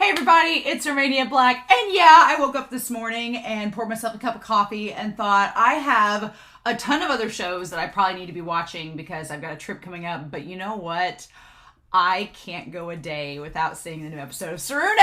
Hey everybody, it's Romania Black, and yeah, I woke up this morning and poured myself a cup of coffee and thought I have a ton of other shows that I probably need to be watching because I've got a trip coming up, but you know what? I can't go a day without seeing the new episode of Tsurune.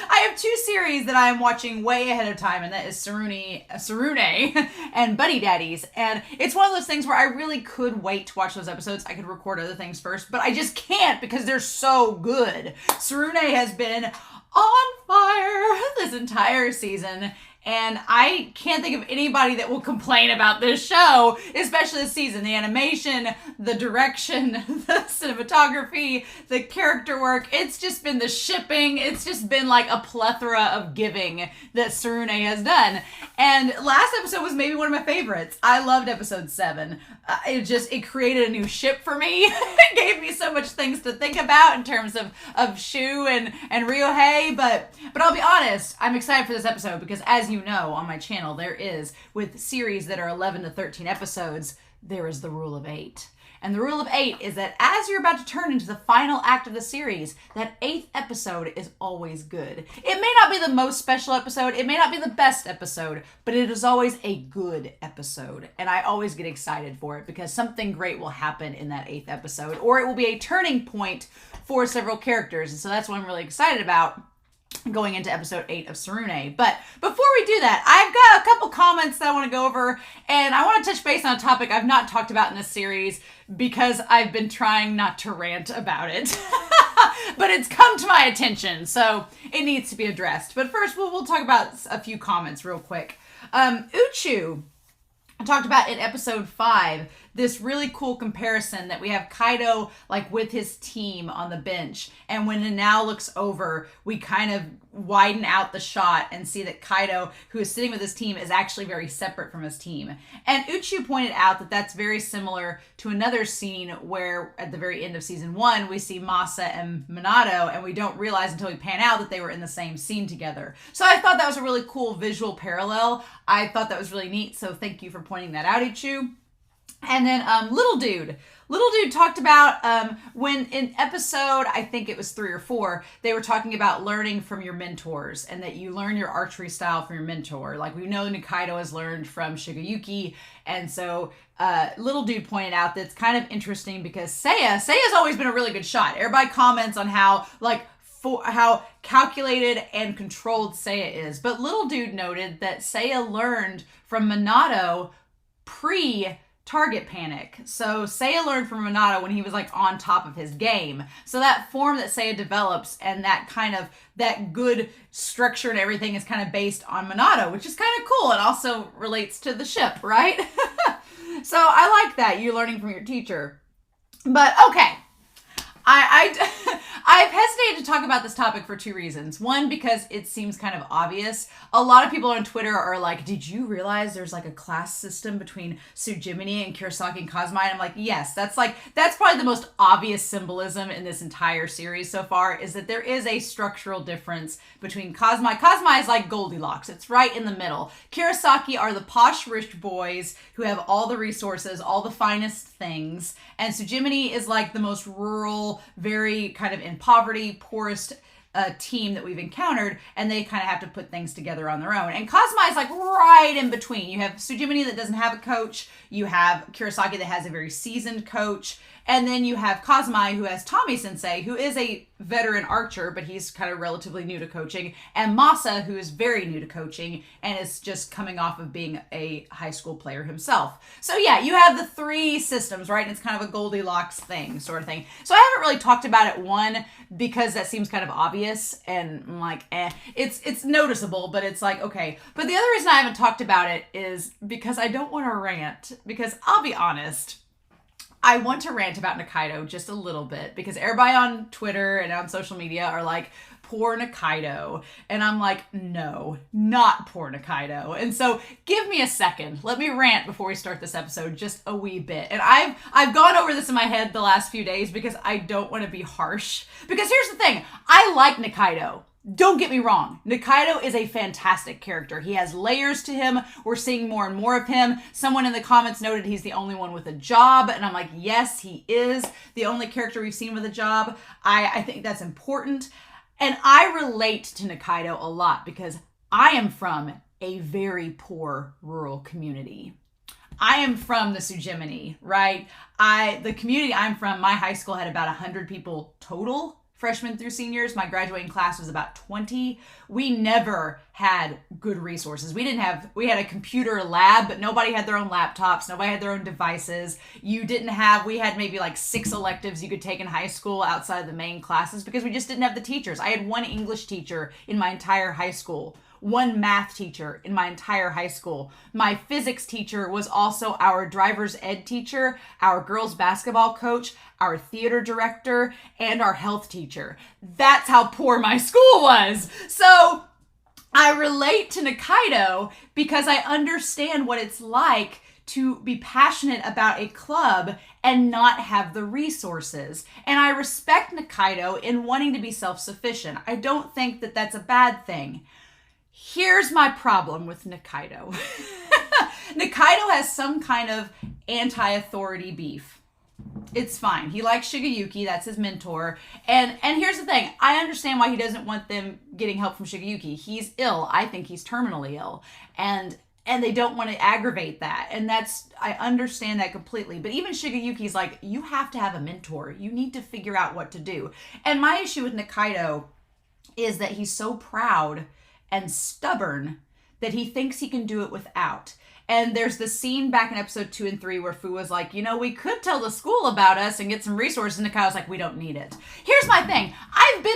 I have two series that I am watching way ahead of time, and that is Tsurune and Buddy Daddies. And it's one of those things where I really could wait to watch those episodes. I could record other things first, but I just can't because they're so good. Tsurune has been on fire this entire season, and I can't think of anybody that will complain about this show, especially this season. The animation, the direction, the cinematography, the character work. It's just been the shipping. It's just been like a plethora of giving that Tsurune has done. And last episode was maybe one of my favorites. I loved episode 7. It created a new ship for me. It gave me so much things to think about in terms of Shu and Ryohei. But I'll be honest, I'm excited for this episode because as you know on my channel, there is, with series that are 11 to 13 episodes, there is the rule of 8. And the rule of 8 is that as you're about to turn into the final act of the series, that 8th episode is always good. It may not be the most special episode, it may not be the best episode, but it is always a good episode. And I always get excited for it because something great will happen in that 8th episode, or it will be a turning point for several characters. And so that's what I'm really excited about going into episode 8 of Tsurune. But before we do that, I've got a couple comments that I want to go over, and I want to touch base on a topic I've not talked about in this series because I've been trying not to rant about it. But it's come to my attention, so it needs to be addressed. But first, we'll talk about a few comments real quick. Uchu talked about in episode 5 this really cool comparison that we have Kaido like with his team on the bench, and when Nanao looks over, we kind of widen out the shot and see that Kaido, who is sitting with his team, is actually very separate from his team. And Uchu pointed out that that's very similar to another scene where at the very end of season 1 we see Masa and Minato, and we don't realize until we pan out that they were in the same scene together. So I thought that was a really cool visual parallel. I thought that was really neat, so thank you for pointing that out, Uchu. And then Little Dude talked about when in episode, I think it was 3 or 4, they were talking about learning from your mentors and that you learn your archery style from your mentor. Like we know Nikaido has learned from Shigeyuki, and so Little Dude pointed out that it's kind of interesting because Seiya's always been a really good shot. Everybody comments on how how calculated and controlled Seiya is, but Little Dude noted that Seiya learned from Minato pre-target panic. So Seiya learned from Minato when he was like on top of his game. So that form that Seiya develops and that good structure and everything is kind of based on Minato, which is kind of cool. It also relates to the ship, right? So I like that, you learning from your teacher. But okay, I've hesitated to talk about this topic for 2 reasons. One, because it seems kind of obvious. A lot of people on Twitter are like, did you realize there's like a class system between Tsujimini and Kirasaki and Kazuma? And I'm like, yes, that's probably the most obvious symbolism in this entire series so far, is that there is a structural difference between Kazuma. Kazuma is like Goldilocks. It's right in the middle. Kirasaki are the posh rich boys who have all the resources, all the finest things. And Tsujimini is like the most rural, very kind of in poverty, poorest team that we've encountered, and they kind of have to put things together on their own. And Kazuma is like right in between. You have Tsujimini that doesn't have a coach, you have Kirasaki that has a very seasoned coach, and then you have Kazuma who has Tommy Sensei, who is a veteran archer, but he's kind of relatively new to coaching, and Masa, who is very new to coaching and is just coming off of being a high school player himself. So yeah, you have the 3 systems, right? And it's kind of a Goldilocks thing, sort of thing. So I haven't really talked about it, one, because that seems kind of obvious, and I'm like, it's noticeable, but it's like, okay. But the other reason I haven't talked about it is because I don't want to rant, because I'll be honest, I want to rant about Nikaido just a little bit because everybody on Twitter and on social media are like, poor Nikaido. And I'm like, no, not poor Nikaido. And so give me a second. Let me rant before we start this episode just a wee bit. And I've gone over this in my head the last few days because I don't want to be harsh. Because here's the thing. I like Nikaido. Don't get me wrong. Nikaido is a fantastic character. He has layers to him. We're seeing more and more of him. Someone in the comments noted he's the only one with a job. And I'm like, yes, he is the only character we've seen with a job. I think that's important. And I relate to Nikaido a lot because I am from a very poor rural community. I am from the Tsurune, right? The community I'm from, my high school had about 100 people total, freshmen through seniors. My graduating class was about 20. We never had good resources. We had a computer lab, but nobody had their own laptops. Nobody had their own devices. We had maybe like 6 electives you could take in high school outside of the main classes because we just didn't have the teachers. I had 1 English teacher in my entire high school. 1 math teacher in my entire high school. My physics teacher was also our driver's ed teacher, our girls basketball coach, our theater director, and our health teacher. That's how poor my school was. So I relate to Nikaido because I understand what it's like to be passionate about a club and not have the resources. And I respect Nikaido in wanting to be self-sufficient. I don't think that that's a bad thing. Here's my problem with Nikaido. Nikaido has some kind of anti-authority beef. It's fine. He likes Shigeyuki. That's his mentor. And here's the thing. I understand why he doesn't want them getting help from Shigeyuki. He's ill. I think he's terminally ill. And they don't want to aggravate that. And I understand that completely. But even Shigeyuki's like, you have to have a mentor. You need to figure out what to do. And my issue with Nikaido is that he's so proud and stubborn that he thinks he can do it without. And there's the scene back in episode 2 and 3 where Fu was like, we could tell the school about us and get some resources. And Nikaido's like, we don't need it. Here's my thing. I've been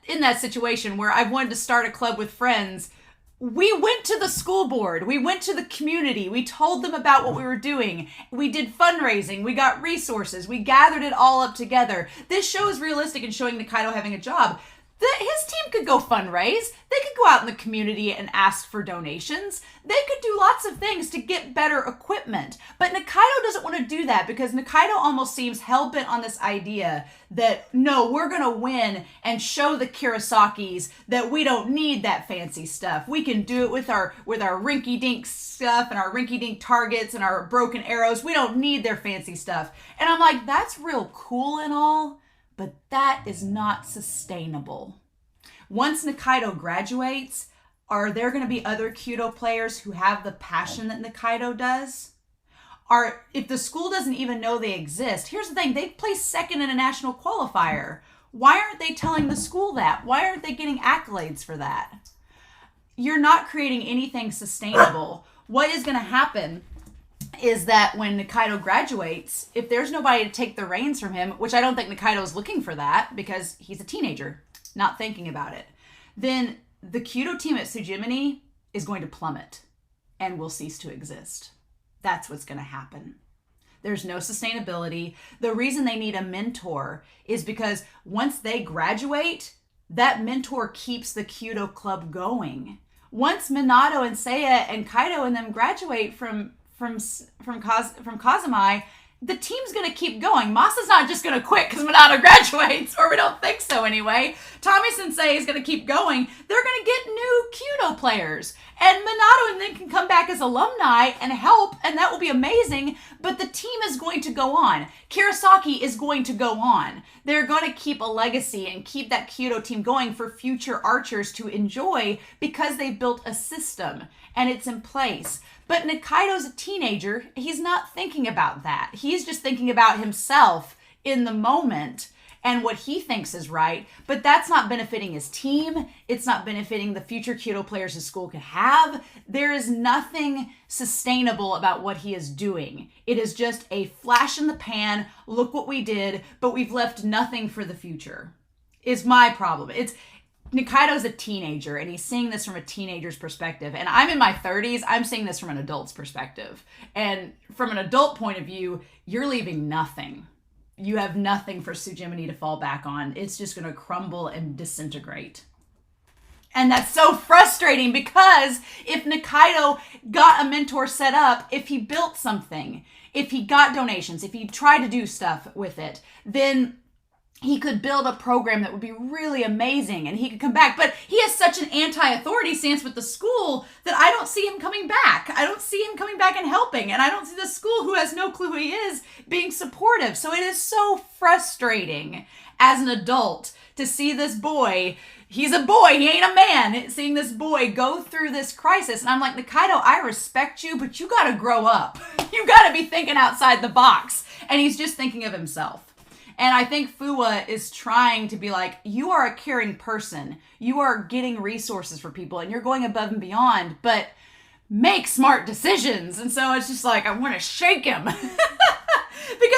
in that situation where I've wanted to start a club with friends. We went to the school board. We went to the community. We told them about what we were doing. We did fundraising. We got resources. We gathered it all up together. This show is realistic in showing Nikaido having a job. His team could go fundraise. They could go out in the community and ask for donations. They could do lots of things to get better equipment. But Nikaido doesn't want to do that because Nikaido almost seems hell-bent on this idea that, no, we're going to win and show the Kirasakis that we don't need that fancy stuff. We can do it with our rinky-dink stuff and our rinky-dink targets and our broken arrows. We don't need their fancy stuff. And I'm like, that's real cool and all, but that is not sustainable. Once Nikaido graduates, are there going to be other Kyudo players who have the passion that Nikaido does? If the school doesn't even know they exist, here's the thing, they placed second in a national qualifier. Why aren't they telling the school that? Why aren't they getting accolades for that? You're not creating anything sustainable. What is going to happen is that when Nikaido graduates, if there's nobody to take the reins from him, which I don't think Nikaido is looking for that because he's a teenager, not thinking about it, then the Kyudo team at Tsurune is going to plummet and will cease to exist. That's what's going to happen. There's no sustainability. The reason they need a mentor is because once they graduate, that mentor keeps the Kyudo club going. Once Minato and Seiya and Kaido and them graduate from Kazumai, the team's going to keep going. Masa's not just going to quit because Minato graduates, or we don't think so anyway. Tommy Sensei is going to keep going. They're going to get new Kyudo players. And Minato and then can come back as alumni and help, and that will be amazing. But the team is going to go on. Kirasaki is going to go on. They're going to keep a legacy and keep that Kyudo team going for future archers to enjoy because they built a system and it's in place. But Nikaido's a teenager. He's not thinking about that. He's just thinking about himself in the moment and what he thinks is right. But that's not benefiting his team. It's not benefiting the future Kyudo players his school could have. There is nothing sustainable about what he is doing. It is just a flash in the pan. Look what we did, but we've left nothing for the future. Is my problem. Nikaido's a teenager, and he's seeing this from a teenager's perspective. And I'm in my 30s. I'm seeing this from an adult's perspective. And from an adult point of view, you're leaving nothing. You have nothing for Tsurune to fall back on. It's just going to crumble and disintegrate. And that's so frustrating because if Nikaido got a mentor set up, if he built something, if he got donations, if he tried to do stuff with it, then he could build a program that would be really amazing and he could come back. But he has such an anti-authority stance with the school that I don't see him coming back. I don't see him coming back and helping. And I don't see the school, who has no clue who he is, being supportive. So it is so frustrating as an adult to see this boy. He's a boy, he ain't a man. Seeing this boy go through this crisis. And I'm like, Nikaido, I respect you, but you gotta grow up. You gotta be thinking outside the box. And he's just thinking of himself. And I think Fuwa is trying to be like, you are a caring person. You are getting resources for people and you're going above and beyond, but make smart decisions. And so it's just like, I want to shake him because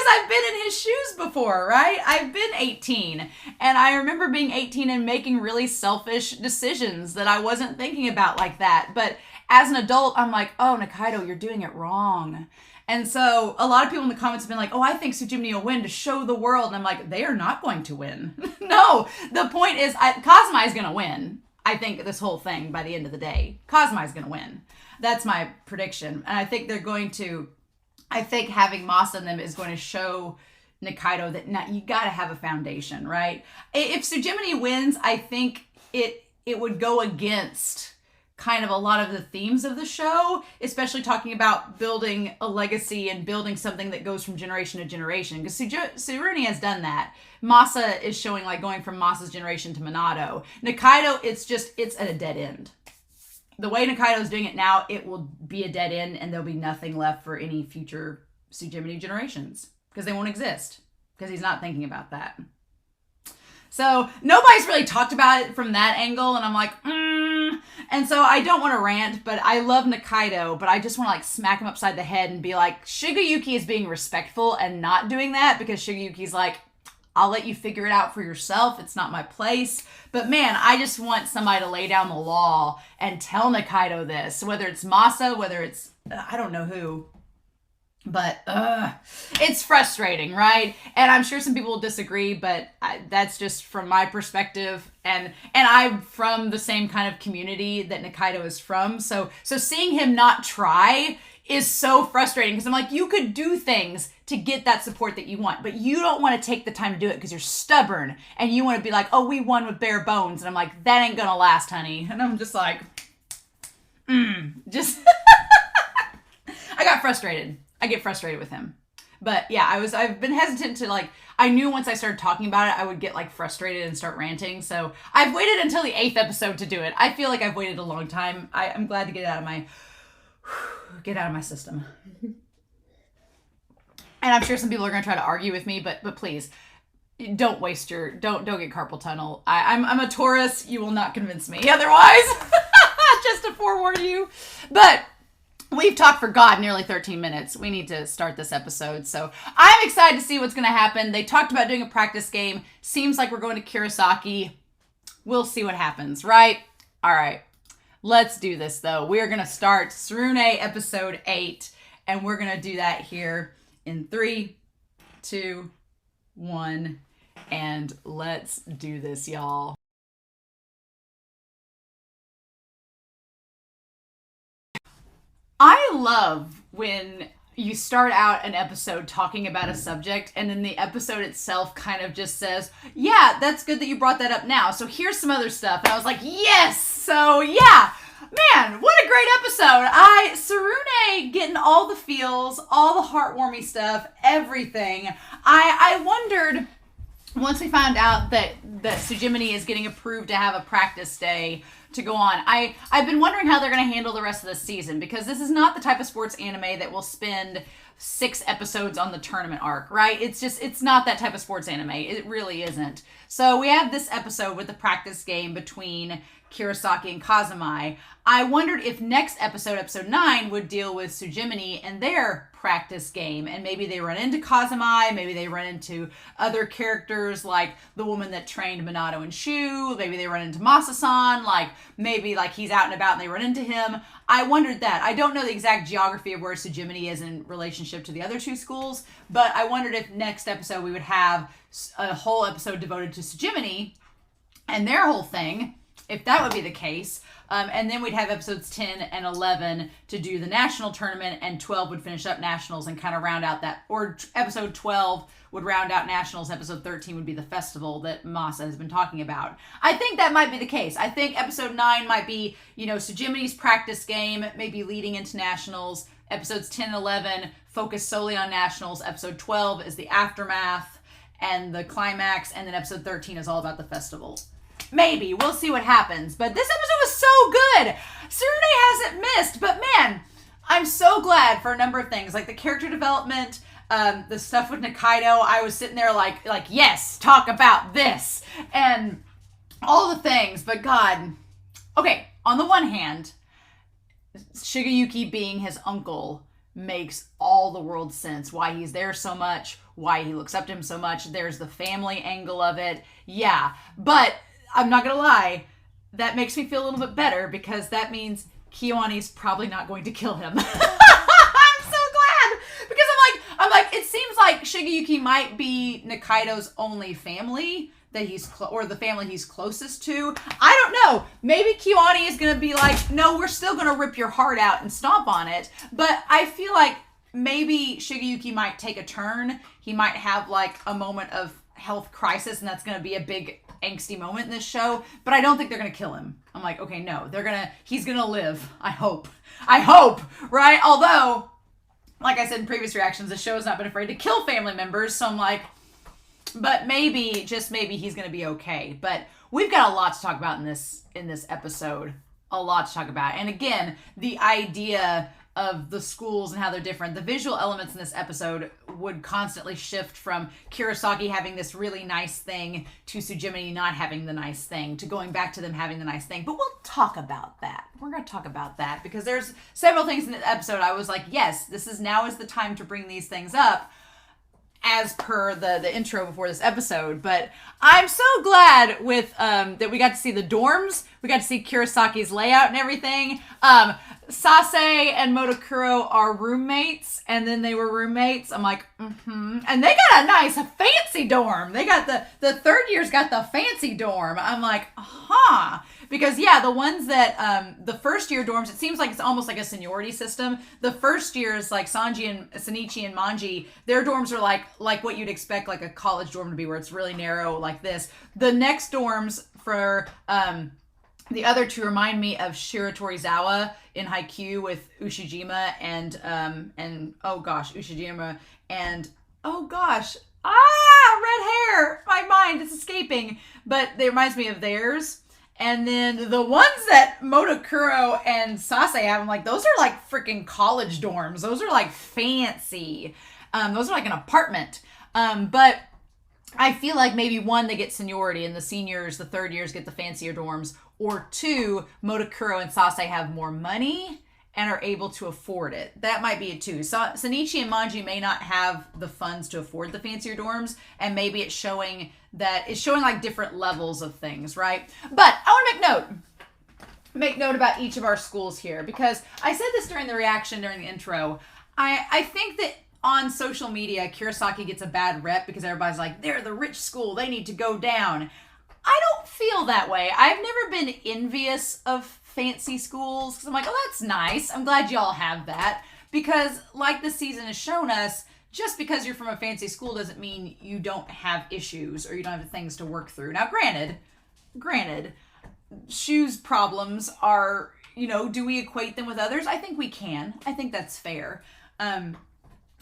I've been in his shoes before, right? I've been 18 and I remember being 18 and making really selfish decisions that I wasn't thinking about like that. But as an adult, I'm like, oh, Nikaido, you're doing it wrong. And so a lot of people in the comments have been like, oh, I think Tsujimni will win to show the world. And I'm like, they are not going to win. No, the point is Kazuma is going to win. I think this whole thing by the end of the day, Kazuma is going to win. That's my prediction. And I think they're going to, I think having Masa in them is going to show Nikaido that you got to have a foundation, right? If Tsujimni wins, I think it would go against kind of a lot of the themes of the show, especially talking about building a legacy and building something that goes from generation to generation. Because Tsurune has done that. Masa is showing like going from Masa's generation to Minato. Nikaido, it's at a dead end. The way Nikaido is doing it now, it will be a dead end and there'll be nothing left for any future Tsujimni generations because they won't exist because he's not thinking about that. So nobody's really talked about it from that angle, and I'm like, And so I don't want to rant, but I love Nikaido, but I just want to like smack him upside the head and be like, Shigeyuki is being respectful and not doing that because Shigeyuki's like, I'll let you figure it out for yourself. It's not my place. But man, I just want somebody to lay down the law and tell Nikaido this, whether it's Masa, whether it's, I don't know who. But it's frustrating, right? And I'm sure some people will disagree, but that's just from my perspective. And I'm from the same kind of community that Nikaido is from. So seeing him not try is so frustrating because I'm like, you could do things to get that support that you want, but you don't want to take the time to do it because you're stubborn and you want to be like, oh, we won with bare bones. And I'm like, that ain't gonna last, honey. And I'm just like, just I got frustrated. I get frustrated with him. But yeah, I've been hesitant to like, I knew once I started talking about it, I would get like frustrated and start ranting. So I've waited until the 8th episode to do it. I feel like I've waited a long time. I'm glad to get out of my system. And I'm sure some people are going to try to argue with me, but please don't waste don't get carpal tunnel. I'm a Taurus. You will not convince me otherwise. Just to forewarn you. But we've talked for nearly 13 minutes. We need to start this episode. So I'm excited to see what's going to happen. They talked about doing a practice game. Seems like we're going to Kirasaki. We'll see what happens, right? All right. Let's do this, though. We're going to start Tsurune episode 8, and we're going to do that here in 3, 2, 1, and let's do this, y'all. I love when you start out an episode talking about a subject and then the episode itself kind of just says, yeah, that's good that you brought that up now. So here's some other stuff. And I was like, yes. So yeah, man, what a great episode. Tsurune getting all the feels, all the heartwarming stuff, everything. I wondered once we found out that Tsujimni is getting approved to have a practice day to go on. I've been wondering how they're going to handle the rest of the season because this is not the type of sports anime that will spend 6 episodes on the tournament arc, right? It's not that type of sports anime. It really isn't. So we have this episode with the practice game between Kirasaki and Kazumai. I wondered if next episode 9, would deal with Tsujimni and their practice game. And maybe they run into Kazumai, maybe they run into other characters like the woman that trained Minato and Shu, maybe they run into Masa-san, like maybe like he's out and about and they run into him. I wondered that. I don't know the exact geography of where Tsujimni is in relationship to the other 2 schools, but I wondered if next episode we would have a whole episode devoted to Tsujimni and their whole thing. if that would be the case. And then we'd have episodes 10 and 11 to do the national tournament, and 12 would finish up nationals and kind of round out that, or episode 12 would round out nationals. Episode 13 would be the festival that Masa has been talking about. I think that might be the case. I think episode 9 might be, Tsujimi's practice game, maybe leading into nationals. Episodes 10 and 11 focus solely on nationals. Episode 12 is the aftermath and the climax, and then episode 13 is all about the festival. Maybe. We'll see what happens. But this episode was so good. Tsurune hasn't missed. But man, I'm so glad for a number of things. Like the character development, the stuff with Nikaido. I was sitting there like, yes, talk about this. And all the things. But God. Okay, on the one hand, Shigeyuki being his uncle makes all the world's sense. Why he's there so much. Why he looks up to him so much. There's the family angle of it. Yeah. But I'm not going to lie, that makes me feel a little bit better because that means Kiyoani's probably not going to kill him. I'm so glad because I'm like, it seems like Shigeyuki might be Nikaido's only family that or the family he's closest to. I don't know. Maybe Kiyoani is going to be like, no, we're still going to rip your heart out and stomp on it. But I feel like maybe Shigeyuki might take a turn. He might have like a moment of health crisis, and that's going to be a big angsty moment in this show, but I don't think they're gonna kill him. I'm like, okay, no, he's gonna live. I hope, right? Although, like I said in previous reactions, the show has not been afraid to kill family members, so I'm like, but maybe, just maybe, he's gonna be okay. But we've got a lot to talk about in this episode, a lot to talk about. And again, the idea of the schools and how they're different. The visual elements in this episode would constantly shift from Kirasaki having this really nice thing to Tsujimi not having the nice thing to going back to them having the nice thing. But we'll talk about that. We're going to talk about that because there's several things in the episode I was like, yes, now is the time to bring these things up as per the intro before this episode. But I'm so glad with that we got to see the dorms. We got to see Kirasaki's layout and everything. Sase and Motokuro are roommates, and then they were roommates. I'm like, And they got a nice fancy dorm. They got the third year's got the fancy dorm. I'm like, because yeah, the ones that, the first year dorms, it seems like it's almost like a seniority system. The first years, like Sanji and Senichi and Manji, their dorms are like what you'd expect like a college dorm to be, where it's really narrow like this. The next dorms for, the other two remind me of Shiratorizawa in Haikyuu with Ushijima and Ushijima and red hair. My mind is escaping, but it reminds me of theirs. And then the ones that Motokuro and Sase have, I'm like, those are like freaking college dorms. Those are like fancy. Those are like an apartment. But I feel like maybe one, they get seniority, and the seniors, the third years, get the fancier dorms. Or two, Motokuro and Sase have more money and are able to afford it. That might be it too. So Senichi and Manji may not have the funds to afford the fancier dorms, and maybe it's showing like different levels of things, right? But I want to make note about each of our schools here, because I said this during the reaction, during the intro. I think that on social media, Kirasaki gets a bad rep because everybody's like, they're the rich school, they need to go down. I don't feel that way. I've never been envious of fancy schools because I'm like, oh, that's nice. I'm glad y'all have that. Because like the season has shown us, just because you're from a fancy school doesn't mean you don't have issues or you don't have things to work through. Now, granted, shoes problems are, do we equate them with others? I think we can. I think that's fair.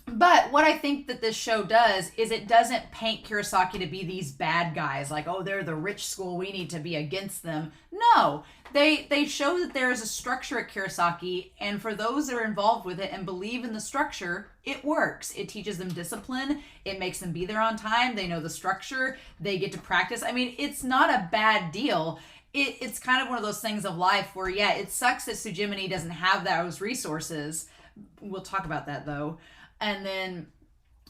But what I think that this show does is it doesn't paint Kirasaki to be these bad guys, like, oh, they're the rich school, we need to be against them. No, they show that there is a structure at Kirasaki, and for those that are involved with it and believe in the structure, it works. It teaches them discipline, it makes them be there on time, they know the structure, they get to practice. I mean, it's not a bad deal. It's kind of one of those things of life where, yeah, it sucks that Tsujimini doesn't have those resources. We'll talk about that, though.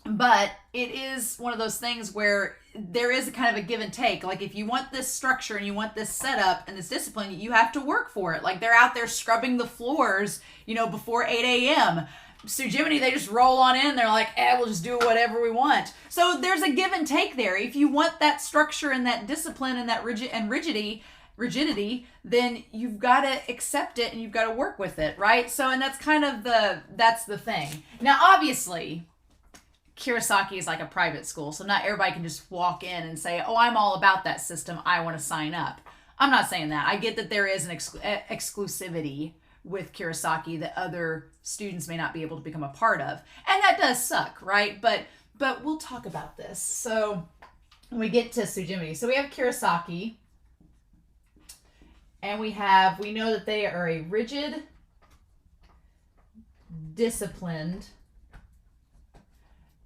But it is one of those things where there is a kind of a give and take. Like, if you want this structure and you want this setup and this discipline, you have to work for it. Like, they're out there scrubbing the floors, before 8 a.m. Tsujimini, they just roll on in. They're like, we'll just do whatever we want. So there's a give and take there. If you want that structure and that discipline and that rigidity, rigidity, then you've got to accept it and you've got to work with it, right? So, and that's kind of that's the thing. Now, obviously, Kirasaki is like a private school, so not everybody can just walk in and say, oh, I'm all about that system, I want to sign up. I'm not saying that. I get that there is an exclusivity with Kirasaki that other students may not be able to become a part of. And that does suck, right? But we'll talk about this. So when we get to Tsujimini. So we have Kirasaki, and we know that they are a rigid, disciplined,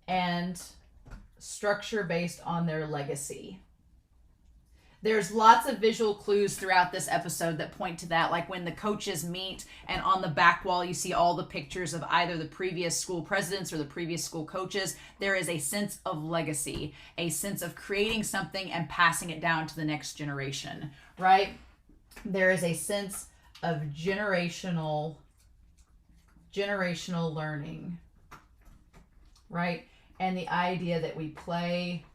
and structure based on their legacy. There's lots of visual clues throughout this episode that point to that, like when the coaches meet and on the back wall you see all the pictures of either the previous school presidents or the previous school coaches. There is a sense of legacy, a sense of creating something and passing it down to the next generation, right? There is a sense of generational learning, right? And the idea that we play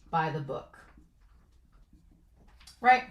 by the book, right?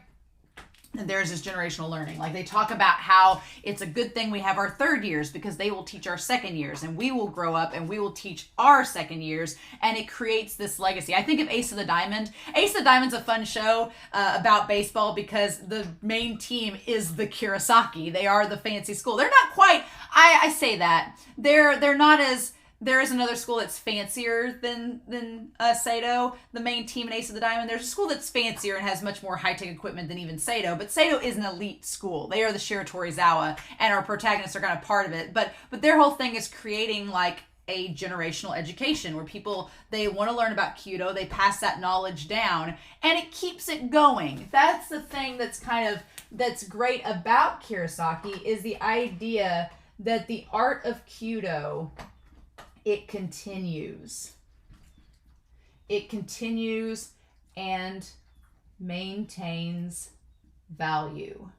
And there's this generational learning. Like they talk about how it's a good thing we have our third years because they will teach our second years and we will grow up and we will teach our second years, and it creates this legacy. I think of Ace of the Diamond. Ace of the Diamond's a fun show about baseball because the main team is the Kirasaki. They are the fancy school. They're not quite, I say that. They're not as... There is another school that's fancier than Sato, the main team in Ace of the Diamond. There's a school that's fancier and has much more high-tech equipment than even Sato, but Sato is an elite school. They are the Shiratorizawa, and our protagonists are kind of part of it. But their whole thing is creating like a generational education where people, they want to learn about Kyudo, they pass that knowledge down, and it keeps it going. That's the thing that's great about Kirasaki, is the idea that the art of Kyudo, it continues and maintains value.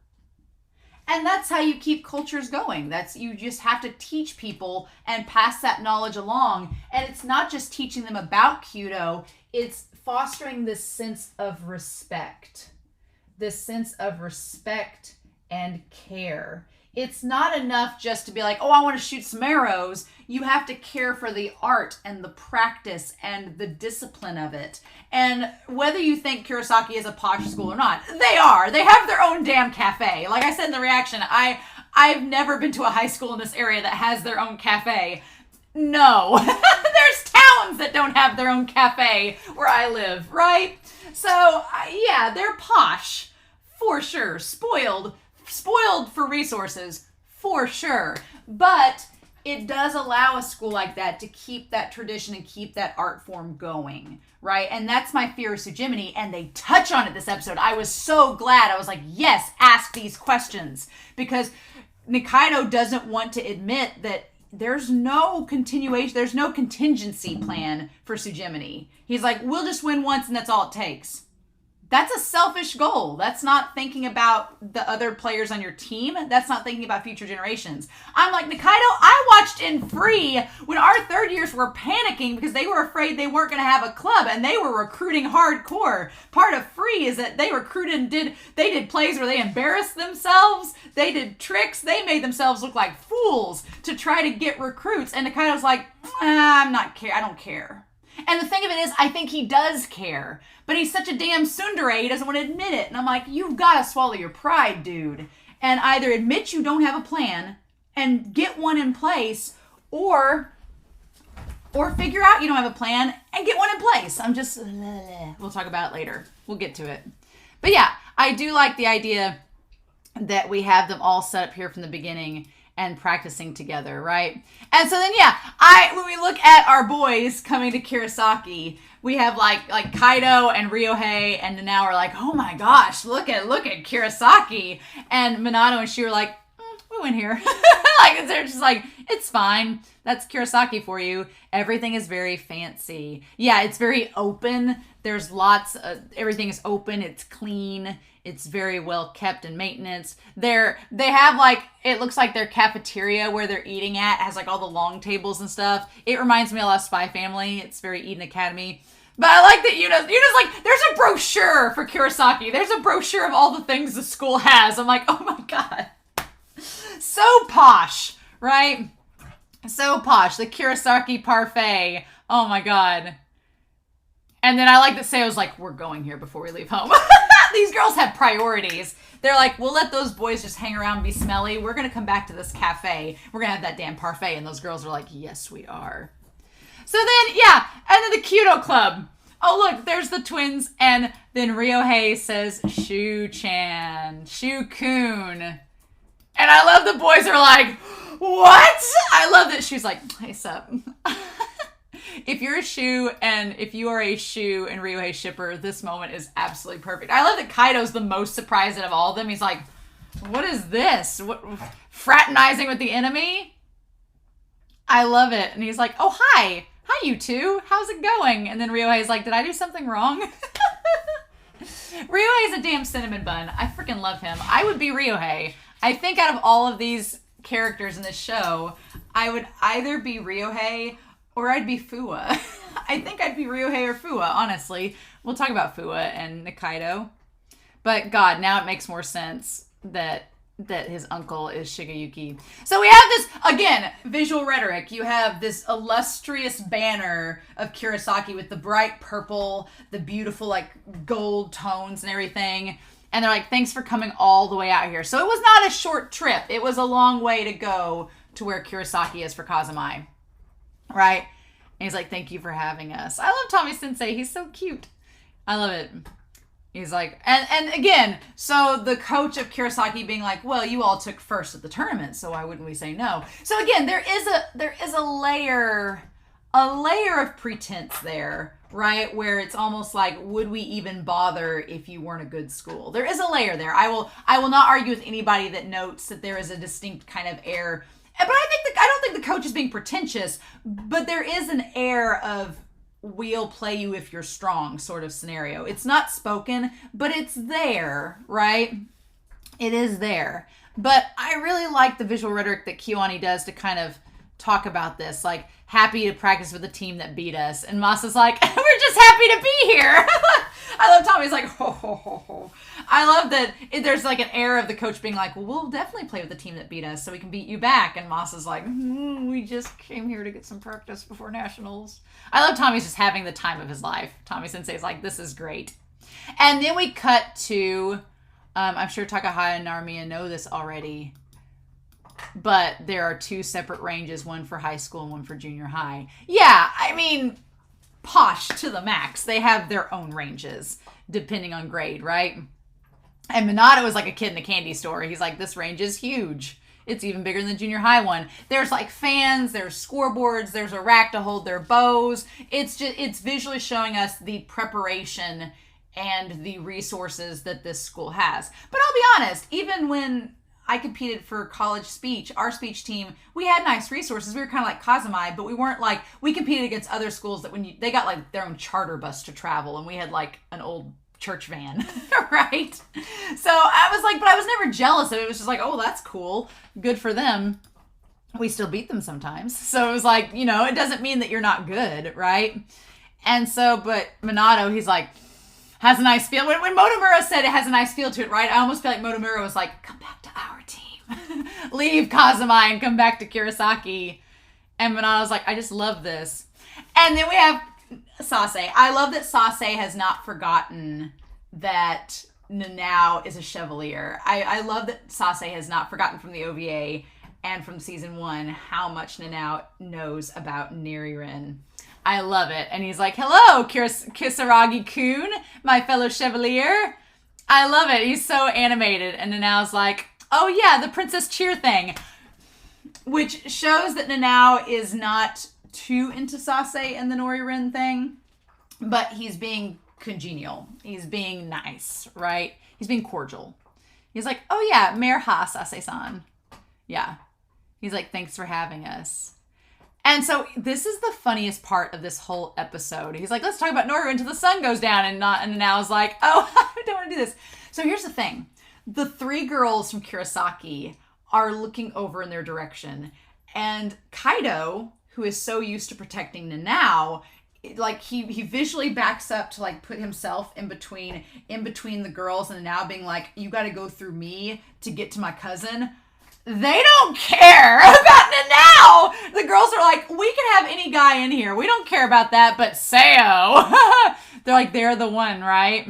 And that's how you keep cultures going. You just have to teach people and pass that knowledge along. And it's not just teaching them about Kyudo, it's fostering this sense of respect. And care. It's not enough just to be like, oh, I want to shoot some arrows. You have to care for the art and the practice and the discipline of it. And whether you think Kirasaki is a posh school or not, they are. They have their own damn cafe. Like I said in the reaction, I've never been to a high school in this area that has their own cafe. No. There's towns that don't have their own cafe where I live, right? So, yeah, they're posh, for sure. Spoiled for resources, for sure. But it does allow a school like that to keep that tradition and keep that art form going, right? And that's my fear of Tsujimini, and they touch on it this episode. I was so glad. I was like, yes, ask these questions. Because Nikaido doesn't want to admit that there's no continuation, there's no contingency plan for Tsujimini. He's like, we'll just win once and that's all it takes. That's a selfish goal. That's not thinking about the other players on your team. That's not thinking about future generations. I'm like, Nikaido, I watched in Free when our third years were panicking because they were afraid they weren't going to have a club and they were recruiting hardcore. Part of Free is that they recruited and did plays where they embarrassed themselves. They did tricks. They made themselves look like fools to try to get recruits. And Nikaido's like, I don't care. And the thing of it is, I think he does care, but he's such a damn tsundere, he doesn't want to admit it. And I'm like, you've got to swallow your pride, dude. And either admit you don't have a plan and get one in place, or figure out you don't have a plan and get one in place. We'll talk about it later. We'll get to it. But yeah, I do like the idea that we have them all set up here from the beginning and practicing together, right? And so then, yeah, when we look at our boys coming to Kirasaki, we have like Kaido and Ryohei, and now we're like, oh my gosh, look at Kirasaki. And Minato and Shi are like, we went here. Like, they're just like, it's fine. That's Kirasaki for you. Everything is very fancy. Yeah, it's very open. There's everything is open. It's clean. It's very well kept and maintenance. They have like, it looks like their cafeteria where they're eating at has like all the long tables and stuff. It reminds me a lot of Spy Family. It's very Eden Academy. But I like that Yuna's like, there's a brochure for Kirasaki. There's a brochure of all the things the school has. I'm like, oh my God. So posh, right? So posh. The Kirasaki parfait. Oh my God. And then I like that Seo's like, we're going here before we leave home. These girls have priorities. They're like, we'll let those boys just hang around and be smelly. We're going to come back to this cafe. We're going to have that damn parfait. And those girls are like, yes, we are. So then, yeah. And then the Kyudo Club. Oh, look, there's the twins. And then Ryohei says, Shu-chan, Shu-kun. And I love the boys are like, what? I love that she's like, hey, sup? If you're a Shu and if you are a Shu and Ryohei shipper, this moment is absolutely perfect. I love that Kaido's the most surprised out of all of them. He's like, what is this? What, fraternizing with the enemy? I love it. And he's like, oh, hi. Hi, you two. How's it going? And then Ryohei's like, did I do something wrong? Ryohei's a damn cinnamon bun. I freaking love him. I would be Ryohei. I think out of all of these characters in this show, I would either be Ryohei or I'd be Fua. I think I'd be Ryohei or Fua, honestly. We'll talk about Fua and Nikaido. But God, now it makes more sense that his uncle is Shigeyuki. So we have this, again, visual rhetoric. You have this illustrious banner of Kirasaki with the bright purple, the beautiful like gold tones and everything. And they're like, thanks for coming all the way out here. So it was not a short trip. It was a long way to go to where Kirasaki is for Kazumai. Right? And he's like, thank you for having us. I love Tommy Sensei. He's so cute. I love it. He's like, and again, so the coach of Kirasaki being like, well, you all took first at the tournament, so why wouldn't we say no? So again, there is a layer of pretense there, right? Where it's almost like, would we even bother if you weren't a good school? There is a layer there. I will not argue with anybody that notes that there is a distinct kind of air. But I don't think the coach is being pretentious, but there is an air of we'll play you if you're strong sort of scenario. It's not spoken, but it's there, right? It is there. But I really like the visual rhetoric that Kyoani does to kind of talk about this, like happy to practice with a team that beat us. And Masa's like, we're just happy to be here. I love Tommy's like, ho, ho, ho, ho. I love that there's like an air of the coach being like, well, we'll definitely play with the team that beat us so we can beat you back. And Masa's like, we just came here to get some practice before nationals. I love Tommy's just having the time of his life. Tommy Sensei's like, this is great. And then we cut to, I'm sure Takahaya and Narmiya know this already, but there are two separate ranges, one for high school and one for junior high. Yeah, I mean, posh to the max. They have their own ranges, depending on grade, right? And Minato is like a kid in the candy store. He's like, this range is huge. It's even bigger than the junior high one. There's like fans, there's scoreboards, there's a rack to hold their bows. It's visually showing us the preparation and the resources that this school has. But I'll be honest, even when I competed for college speech, our speech team, we had nice resources. We were kind of like Kazumai, but we weren't like, we competed against other schools that they got like their own charter bus to travel, and we had like an old church van, right? So I was like, but I was never jealous of it. It was just like, oh, that's cool. Good for them. We still beat them sometimes. So it was like, it doesn't mean that you're not good, right? And so, but Minato, he's like, has a nice feel. When Motomura said it has a nice feel to it, right? I almost feel like Motomura was like, come back to our team. Leave Kazumai and come back to Kirasaki. And Minato's like, I just love this. And then we have Sase. I love that Sase has not forgotten that Nanao is a Chevalier. I love that Sase has not forgotten from the OVA and from season 1 how much Nanao knows about Neriren. I love it. And he's like, hello, Kisaragi-kun, my fellow Chevalier. I love it. He's so animated. And Nanao's like, oh yeah, the Princess Cheer thing. Which shows that Nanao is not too into Sase and the Noriren thing. But he's being congenial. He's being nice, right? He's being cordial. He's like, oh yeah, Merha Sase-san. Yeah. He's like, thanks for having us. And so this is the funniest part of this whole episode. He's like, let's talk about Noriren until the sun goes down. And now is like, oh, I don't want to do this. So here's the thing. The 3 girls from Kirasaki are looking over in their direction. And Kaido, who is so used to protecting Nanao, like he visually backs up to like put himself in between the girls, and now being like, you got to go through me to get to my cousin. They don't care about Nanao. The girls are like, we can have any guy in here. We don't care about that, but Seo. They're like, they're the one, right?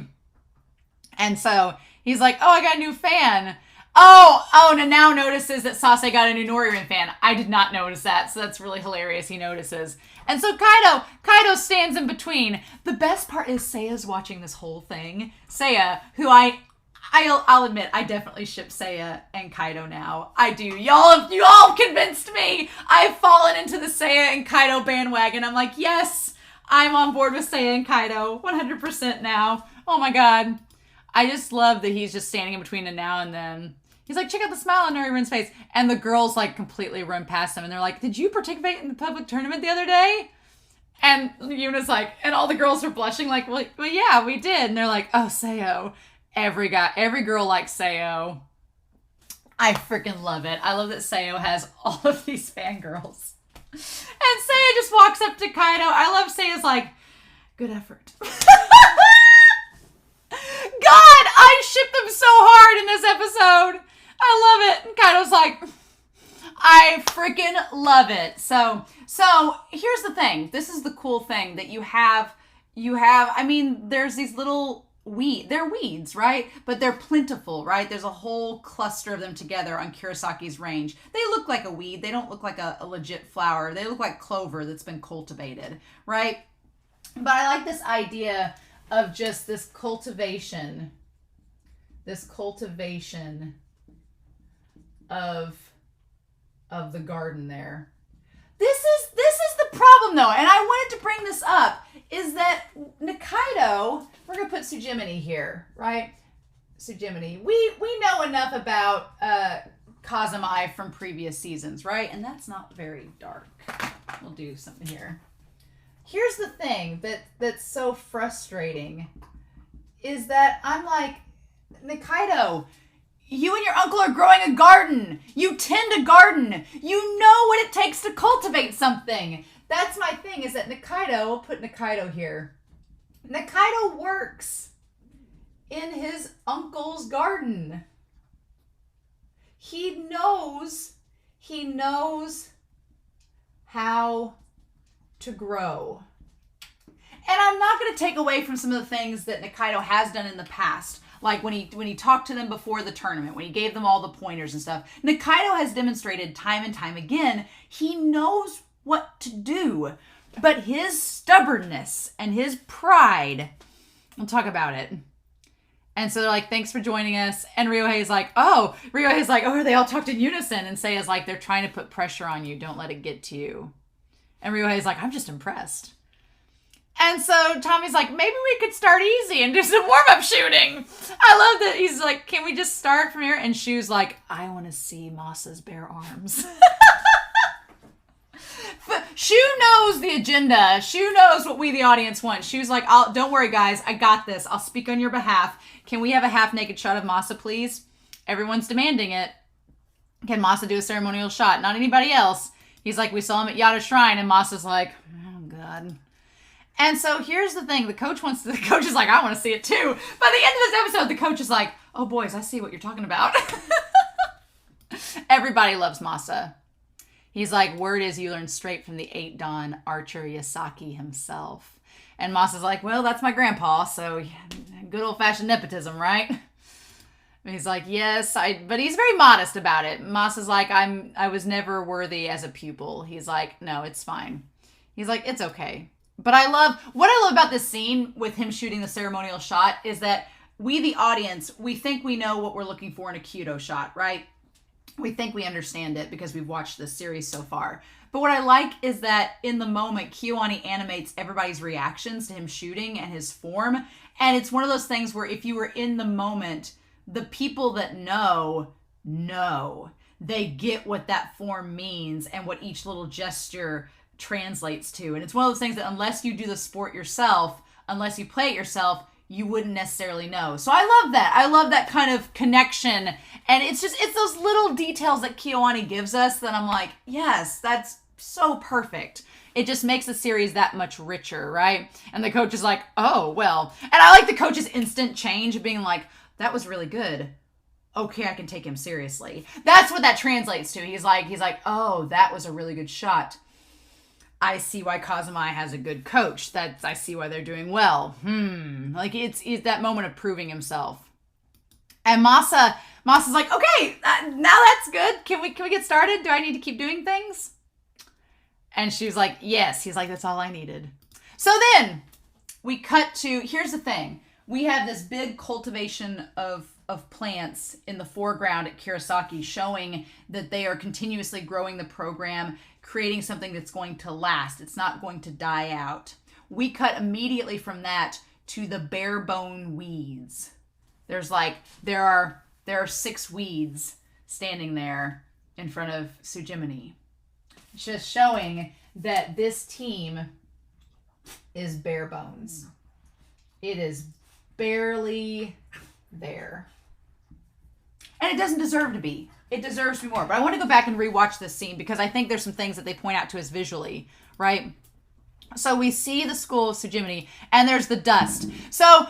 And so he's like, oh, I got a new fan. Oh, Nanao notices that Sase got a new Noririn fan. I did not notice that, so that's really hilarious. He notices. And so Kaido stands in between. The best part is Seiya's watching this whole thing. Seiya, who I'll admit, I definitely ship Seiya and Kaido now. I do. You all convinced me. I've fallen into the Seiya and Kaido bandwagon. I'm like, yes, I'm on board with Seiya and Kaido 100% now. Oh my god. I just love that he's just standing in between a now and then. He's like, check out the smile on Noririn's face. And the girls like completely run past him and they're like, did you participate in the public tournament the other day? And Yuna's like, and all the girls are blushing like, well yeah, we did. And they're like, oh, Seo. Every girl likes Seo. I freaking love it. I love that Seo has all of these fangirls. And Seiya just walks up to Kaido. I love Seiya's like, good effort. God, I ship them so hard in this episode. I love it. And Kaido's like, I freaking love it. So here's the thing. This is the cool thing that you have, I mean, there's these little they're weeds, right? But they're plentiful, right? There's a whole cluster of them together on Kirasaki's range. They look like a weed. They don't look like a legit flower. They look like clover that's been cultivated, right? But I like this idea of just this cultivation of the garden there. This is the problem though, and I wanted to bring this up, is that Nikaido, we're gonna put Tsujimini here, right? Tsujimini. We know enough about Kazumai from previous seasons, right? And that's not very dark. We'll do something here. Here's the thing that's so frustrating is that I'm like, Nikaido, you and your uncle are growing a garden. You tend a garden. You know what it takes to cultivate something. That's my thing, is that Nikaido, we'll put Nikaido here. Nikaido works in his uncle's garden. He knows how to grow. And I'm not going to take away from some of the things that Nikaido has done in the past. Like when he talked to them before the tournament, when he gave them all the pointers and stuff. Nikaido has demonstrated time and time again, he knows what to do. But his stubbornness and his pride, we'll talk about it. And so they're like, thanks for joining us. And Ryohei's like, oh, they all talked in unison. And Seiya's like, they're trying to put pressure on you. Don't let it get to you. And Ryohei's like, I'm just impressed. And so Tommy's like, maybe we could start easy and do some warm-up shooting. I love that he's like, can we just start from here? And Shu's like, I want to see Masa's bare arms. Shu knows the agenda. Shu knows what we, the audience, want. Shu's like, don't worry, guys. I got this. I'll speak on your behalf. Can we have a half-naked shot of Masa, please? Everyone's demanding it. Can Masa do a ceremonial shot? Not anybody else. He's like, we saw him at Yada Shrine. And Masa's like, oh, God. And so here's the thing. The coach is like, I want to see it too. By the end of this episode, the coach is like, oh, boys, I see what you're talking about. Everybody loves Masa. He's like, word is you learned straight from the 8 Dan archer Yasaki himself. And Masa's like, well, that's my grandpa, so good old-fashioned nepotism, right? And he's like, yes, but he's very modest about it. Masa's like, I was never worthy as a pupil. He's like, no, it's fine. He's like, it's okay. But what I love about this scene with him shooting the ceremonial shot is that we, the audience, we think we know what we're looking for in a Kyudo shot, right? We think we understand it because we've watched this series so far. But what I like is that in the moment, KyoAni animates everybody's reactions to him shooting and his form. And it's one of those things where if you were in the moment, the people that know, they get what that form means and what each little gesture translates to. And it's one of those things that unless you do the sport yourself, unless you play it yourself, you wouldn't necessarily know. So I love that. I love that kind of connection. And it's those little details that KyoAni gives us that I'm like, yes, that's so perfect. It just makes the series that much richer, right? And the coach is like, oh, well. And I like the coach's instant change of being like, that was really good. Okay, I can take him seriously. That's what that translates to. He's like, oh, that was a really good shot. I see why Kazumai has a good coach. I see why they're doing well. Like it's that moment of proving himself. And Masa's like, okay, now that's good. Can we get started? Do I need to keep doing things? And she's like, yes. He's like, that's all I needed. So then we cut to, here's the thing. We have this big cultivation of plants in the foreground at Kirasaki showing that they are continuously growing the program, creating something that's going to last. It's not going to die out. We cut immediately from that to the bare bone weeds. There are 6 weeds standing there in front of Tsujimini. Just showing that this team is bare bones. It is barely there. And it doesn't deserve to be. It deserves to be more. But I want to go back and rewatch this scene because I think there's some things that they point out to us visually, right? So we see the school of Tsujimini, and there's the dust. So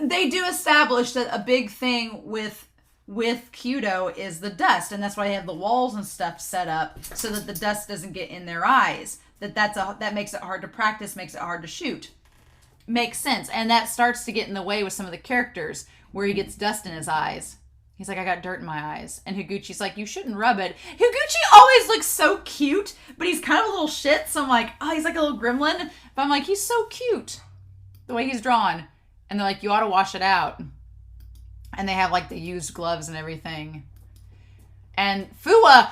they do establish that a big thing with Kyudo is the dust, and that's why they have the walls and stuff set up so that the dust doesn't get in their eyes. That makes it hard to practice, makes it hard to shoot. Makes sense. And that starts to get in the way with some of the characters where he gets dust in his eyes. He's like, I got dirt in my eyes. And Higuchi's like, you shouldn't rub it. Higuchi always looks so cute, but he's kind of a little shit. So I'm like, oh, he's like a little gremlin. But I'm like, he's so cute the way he's drawn. And they're like, you ought to wash it out. And they have like the used gloves and everything. And Fuwa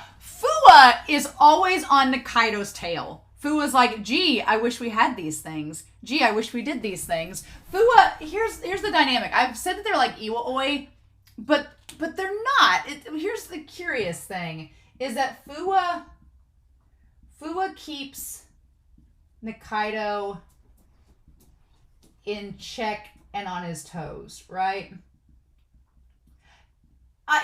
is always on Nikaido's tail. Fuwa's like, gee, I wish we had these things. Gee, I wish we did these things. Fuwa, here's the dynamic. I've said that they're like Iwa-oi, but they're not. Here's the curious thing, is that Fuwa keeps Nikaido in check and on his toes, right?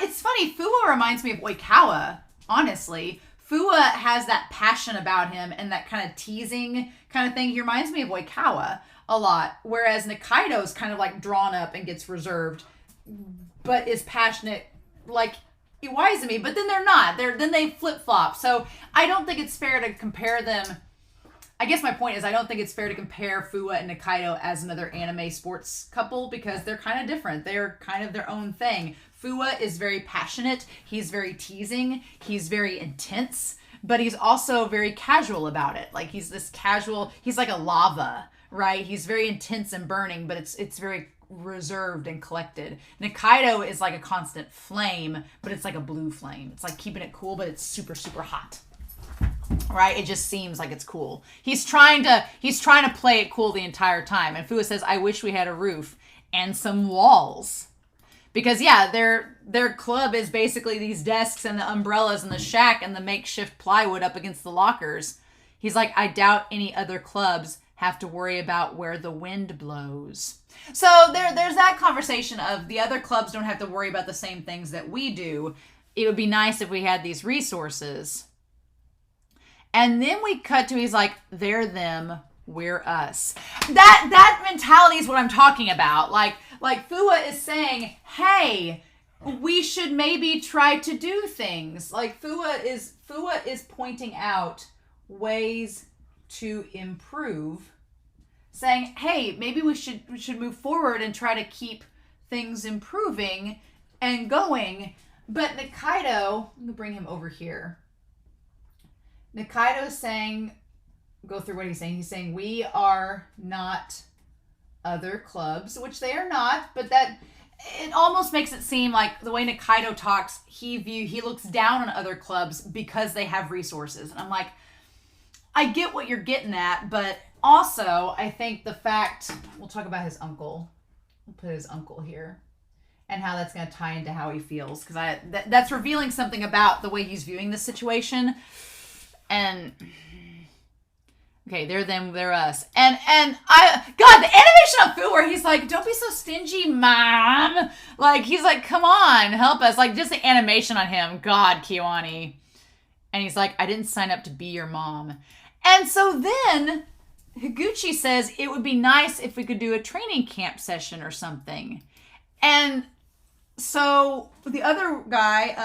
It's funny, Fuwa reminds me of Oikawa, honestly. Fuwa has that passion about him and that kind of teasing kind of thing. He reminds me of Oikawa a lot, whereas Nikaido's kind of like drawn up and gets reserved, but is passionate like Iwaizumi, but then they're not. Then they flip-flop. So I don't think it's fair to compare them. I guess my point is I don't think it's fair to compare Fuwa and Nikaido as another anime sports couple because they're kind of different. They're kind of their own thing. Fuwa is very passionate. He's very teasing. He's very intense, but he's also very casual about it. Like he's this casual, he's like a lava, right? He's very intense and burning, but it's very reserved and collected. Nikaido is like a constant flame, but it's like a blue flame. It's like keeping it cool, but it's super, super hot. Right? It just seems like it's cool. He's trying to play it cool the entire time. And Fuwa says, I wish we had a roof and some walls. Because yeah, their club is basically these desks and the umbrellas and the shack and the makeshift plywood up against the lockers. He's like, I doubt any other clubs have to worry about where the wind blows. So there's that conversation of the other clubs don't have to worry about the same things that we do. It would be nice if we had these resources. And then we cut to, he's like, they're them, we're us. That mentality is what I'm talking about. Like Fuwa is saying, hey, we should maybe try to do things. Like Fuwa is pointing out ways to improve, saying, hey, maybe we should move forward and try to keep things improving and going. But Nikaido, I'm gonna bring him over here. Nikaido is saying, go through what he's saying. He's saying, we are not other clubs, which they are not, but that it almost makes it seem like the way Nikaido talks, he looks down on other clubs because they have resources. And I'm like, I get what you're getting at, but also I think the fact, we'll talk about his uncle. We'll put his uncle here and how that's going to tie into how he feels. Because that's revealing something about the way he's viewing this situation. And okay, they're them, they're us. And God, the animation on Fu where he's like, don't be so stingy, mom. Like, he's like, come on, help us. Like, just the animation on him. God, Kiwani. And he's like, I didn't sign up to be your mom. And so then Higuchi says it would be nice if we could do a training camp session or something. And so the other guy,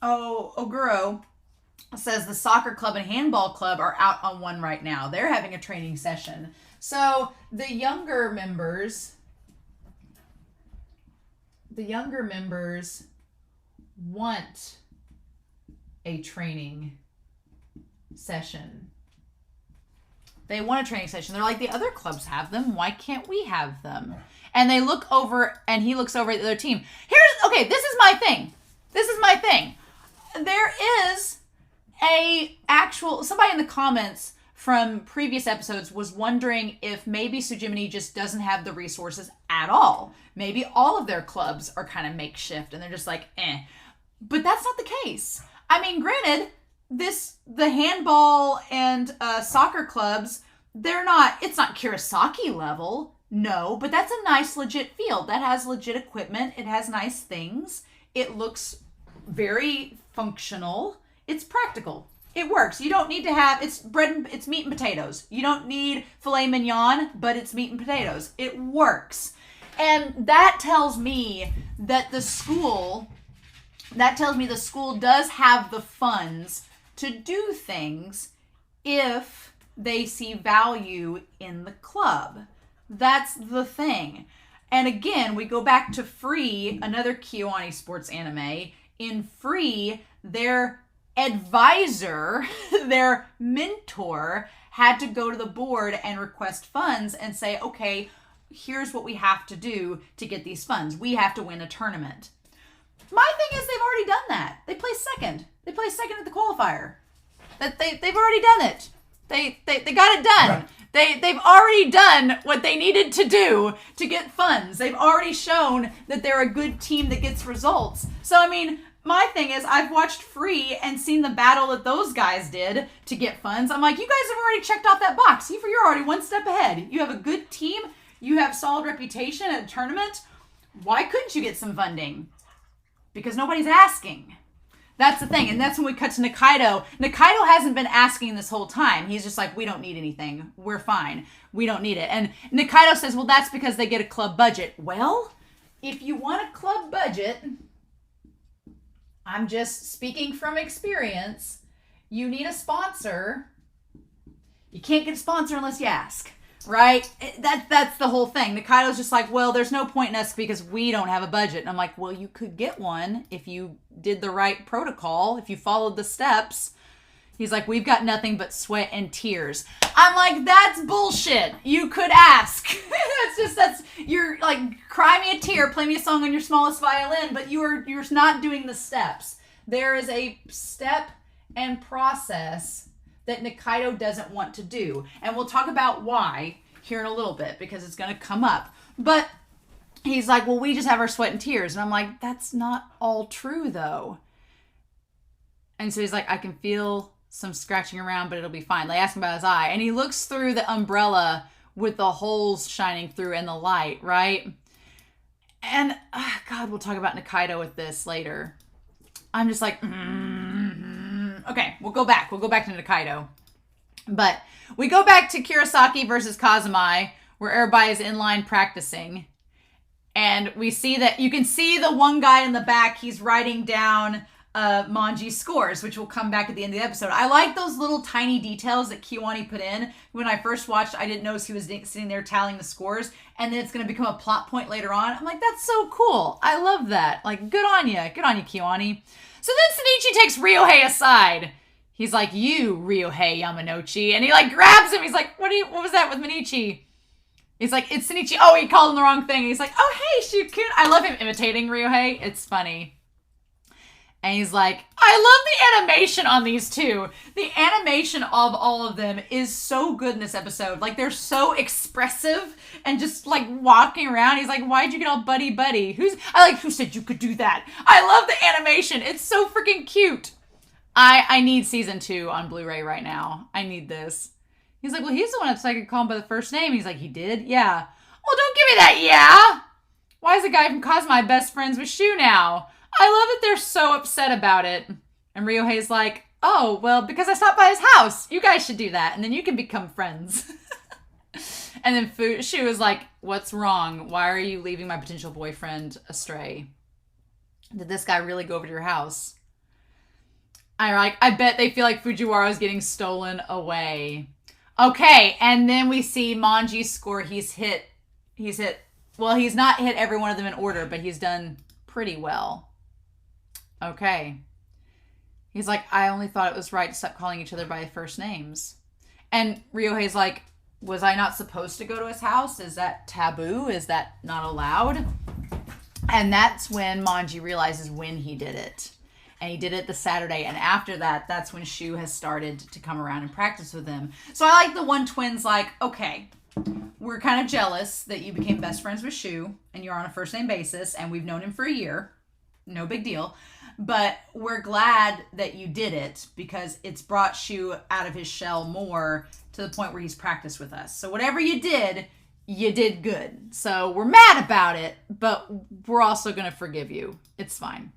Oguro, says the soccer club and handball club are out on one right now. They're having a training session. So the younger members want a training session. They want a training session. They're like, the other clubs have them. Why can't we have them? And they look over, and he looks over at the other team. This is my thing. There is somebody in the comments from previous episodes was wondering if maybe Sujimini just doesn't have the resources at all. Maybe all of their clubs are kind of makeshift, and they're just like, eh. But that's not the case. I mean, granted, the handball and soccer clubs, it's not Kirasaki level, no, but that's a nice legit field. That has legit equipment. It has nice things. It looks very functional. It's practical. It works. You don't need to have, it's meat and potatoes. You don't need filet mignon, but it's meat and potatoes. It works. And that tells me that the school does have the funds to do things if they see value in the club. That's the thing. And again, we go back to Free, another KyoAni sports anime. In Free, their advisor, their mentor, had to go to the board and request funds and say, okay, here's what we have to do to get these funds. We have to win a tournament. My thing is they've already done that. They placed second. They placed second at the qualifier. They've already done it. They got it done. They've already done what they needed to do to get funds. They've already shown that they're a good team that gets results. So, I mean, my thing is I've watched Free and seen the battle that those guys did to get funds. I'm like, you guys have already checked off that box. You're already one step ahead. You have a good team. You have solid reputation at a tournament. Why couldn't you get some funding? Because nobody's asking. That's the thing. And that's when we cut to Nikaido. Nikaido hasn't been asking this whole time. He's just like, we don't need anything. We're fine. We don't need it. And Nikaido says, well, that's because they get a club budget. Well, if you want a club budget, I'm just speaking from experience, you need a sponsor. You can't get a sponsor unless you ask. Right? That's the whole thing. Nikaido's just like, well, there's no point in us because we don't have a budget. And I'm like, well, you could get one if you did the right protocol, if you followed the steps. He's like, we've got nothing but sweat and tears. I'm like, that's bullshit. You could ask. You're like, cry me a tear, play me a song on your smallest violin, but you're not doing the steps. There is a step and process that Nikaido doesn't want to do. And we'll talk about why here in a little bit because it's going to come up. But he's like, well, we just have our sweat and tears. And I'm like, that's not all true, though. And so he's like, I can feel some scratching around, but it'll be fine. They ask him about his eye. And he looks through the umbrella with the holes shining through and the light, right? And, God, we'll talk about Nikaido with this later. I'm just like, Okay, we'll go back. We'll go back to Nikaido. But we go back to Kirasaki versus Kazumai, where everybody is in line practicing. And we see that you can see the one guy in the back. He's writing down Manji's scores, which will come back at the end of the episode. I like those little tiny details that KyoAni put in. When I first watched, I didn't notice he was sitting there tallying the scores. And then it's going to become a plot point later on. I'm like, that's so cool. I love that. Like, good on you. Good on you, KyoAni. So then Shinichi takes Ryohei aside. He's like, you, Ryohei Yamanouchi. And he like grabs him. He's like, what was that with Minichi? He's like, it's Shinichi. Oh, he called him the wrong thing. He's like, oh, hey, Shukun. I love him imitating Ryohei. It's funny. And he's like, I love the animation on these two. The animation of all of them is so good in this episode. Like, they're so expressive and just, like, walking around. He's like, why'd you get all buddy-buddy? Who said you could do that? I love the animation. It's so freaking cute. I need season 2 on Blu-ray right now. I need this. He's like, well, he's the one that said I could call him by the first name. He's like, he did? Yeah. Well, don't give me that, yeah. Why is the guy from Kazumai best friends with Shu now? I love that they're so upset about it. And Ryohei's like, oh, well, because I stopped by his house. You guys should do that, and then you can become friends. And then Shu was like, what's wrong? Why are you leaving my potential boyfriend astray? Did this guy really go over to your house? I bet they feel like Fujiwara is getting stolen away. Okay, and then we see Manji's score. He's not hit every one of them in order, but he's done pretty well. Okay. He's like, I only thought it was right to stop calling each other by first names. And Ryohei's like, was I not supposed to go to his house? Is that taboo? Is that not allowed? And that's when Manji realizes when he did it. And he did it the Saturday. And after that, that's when Shu has started to come around and practice with him. So I like the one twins like, okay, we're kind of jealous that you became best friends with Shu and you're on a first name basis and we've known him for a year. No big deal. But we're glad that you did it because it's brought Shu out of his shell more to the point where he's practiced with us. So whatever you did good. So we're mad about it, but we're also going to forgive you. It's fine.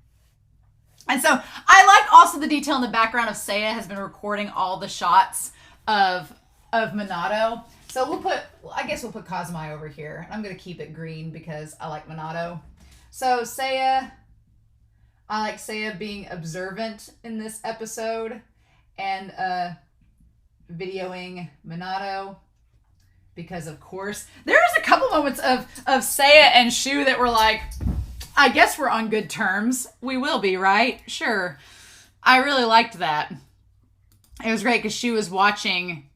And so I like also the detail in the background of Seiya has been recording all the shots of Minato. So I guess we'll put Kazumai over here. I'm going to keep it green because I like Minato. So I like Seiya being observant in this episode and videoing Minato because, of course, there was a couple moments of Seiya and Shu that were like, I guess we're on good terms. We will be, right? Sure. I really liked that. It was great because Shu was watching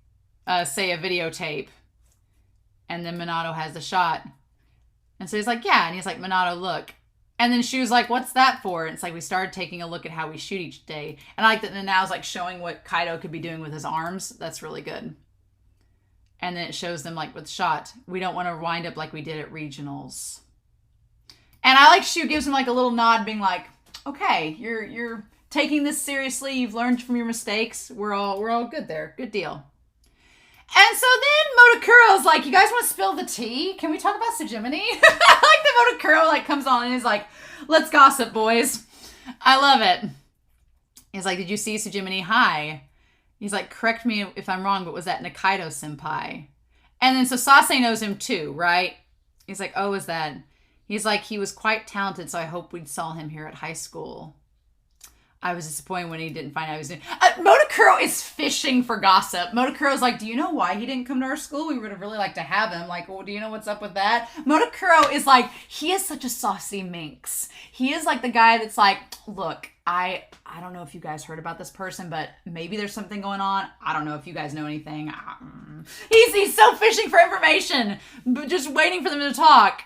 Seiya videotape and then Minato has the shot. And so he's like, yeah. And he's like, Minato, look. And then Shu's like, what's that for? And it's like we started taking a look at how we shoot each day. And I like that Nanao's like showing what Kaido could be doing with his arms. That's really good. And then it shows them like with shot. We don't want to wind up like we did at regionals. And I like Shu gives him like a little nod being like, okay, you're taking this seriously. You've learned from your mistakes. We're all good there. Good deal. And so then Motokuro's like, you guys want to spill the tea? Can we talk about Tsujimini? I like that Motakuro like comes on and he's like, let's gossip, boys. I love it. He's like, did you see Tsujimini? Hi. He's like, correct me if I'm wrong, but was that Nikaido senpai? And then so Sase knows him too, right? He's like, oh, is that? He's like, he was quite talented, so I hope we saw him here at high school. I was disappointed when he didn't find out he was doing... Motakuro is fishing for gossip. Motakuro's like, do you know why he didn't come to our school? We would have really liked to have him. Like, well, do you know what's up with that? Motakuro is like, he is such a saucy minx. He is like the guy that's like, look, I don't know if you guys heard about this person, but maybe there's something going on. I don't know if you guys know anything. He's so fishing for information, but just waiting for them to talk.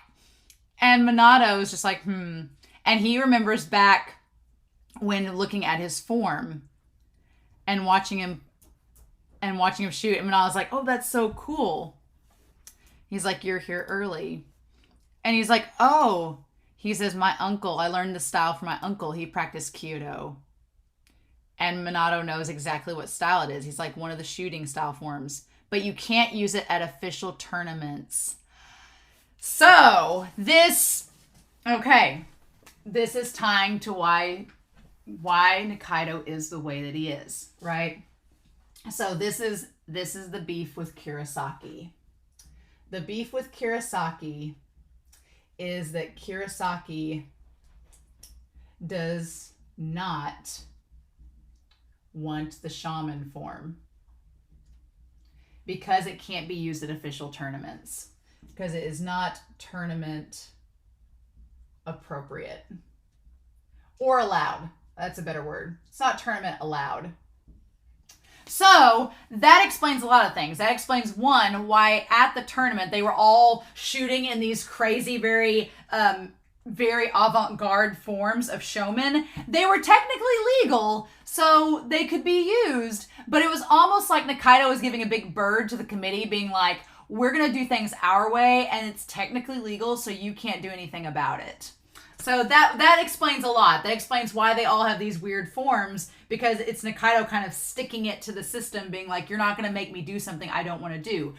And Minato is just like, And he remembers back when looking at his form and watching him shoot. And I was like, oh, that's so cool. He's like, you're here early. And he's like, oh, he says, my uncle, I learned the style from my uncle. He practiced Kyudo. And Minato knows exactly what style it is. He's like one of the shooting style forms, but you can't use it at official tournaments. So this is tying to why Nikaido is the way that he is, right? So this is the beef with Kirasaki. The beef with Kirasaki is that Kirasaki does not want the shaman form because it can't be used at official tournaments because it is not tournament appropriate or allowed. That's a better word. It's not tournament allowed. So that explains a lot of things. That explains, one, why at the tournament they were all shooting in these crazy, very avant-garde forms of showmen. They were technically legal, so they could be used, but it was almost like Nikaido was giving a big bird to the committee, being like, we're going to do things our way, and it's technically legal, so you can't do anything about it. So that explains a lot. That explains why they all have these weird forms, because it's Nikaido kind of sticking it to the system, being like, you're not going to make me do something I don't want to do.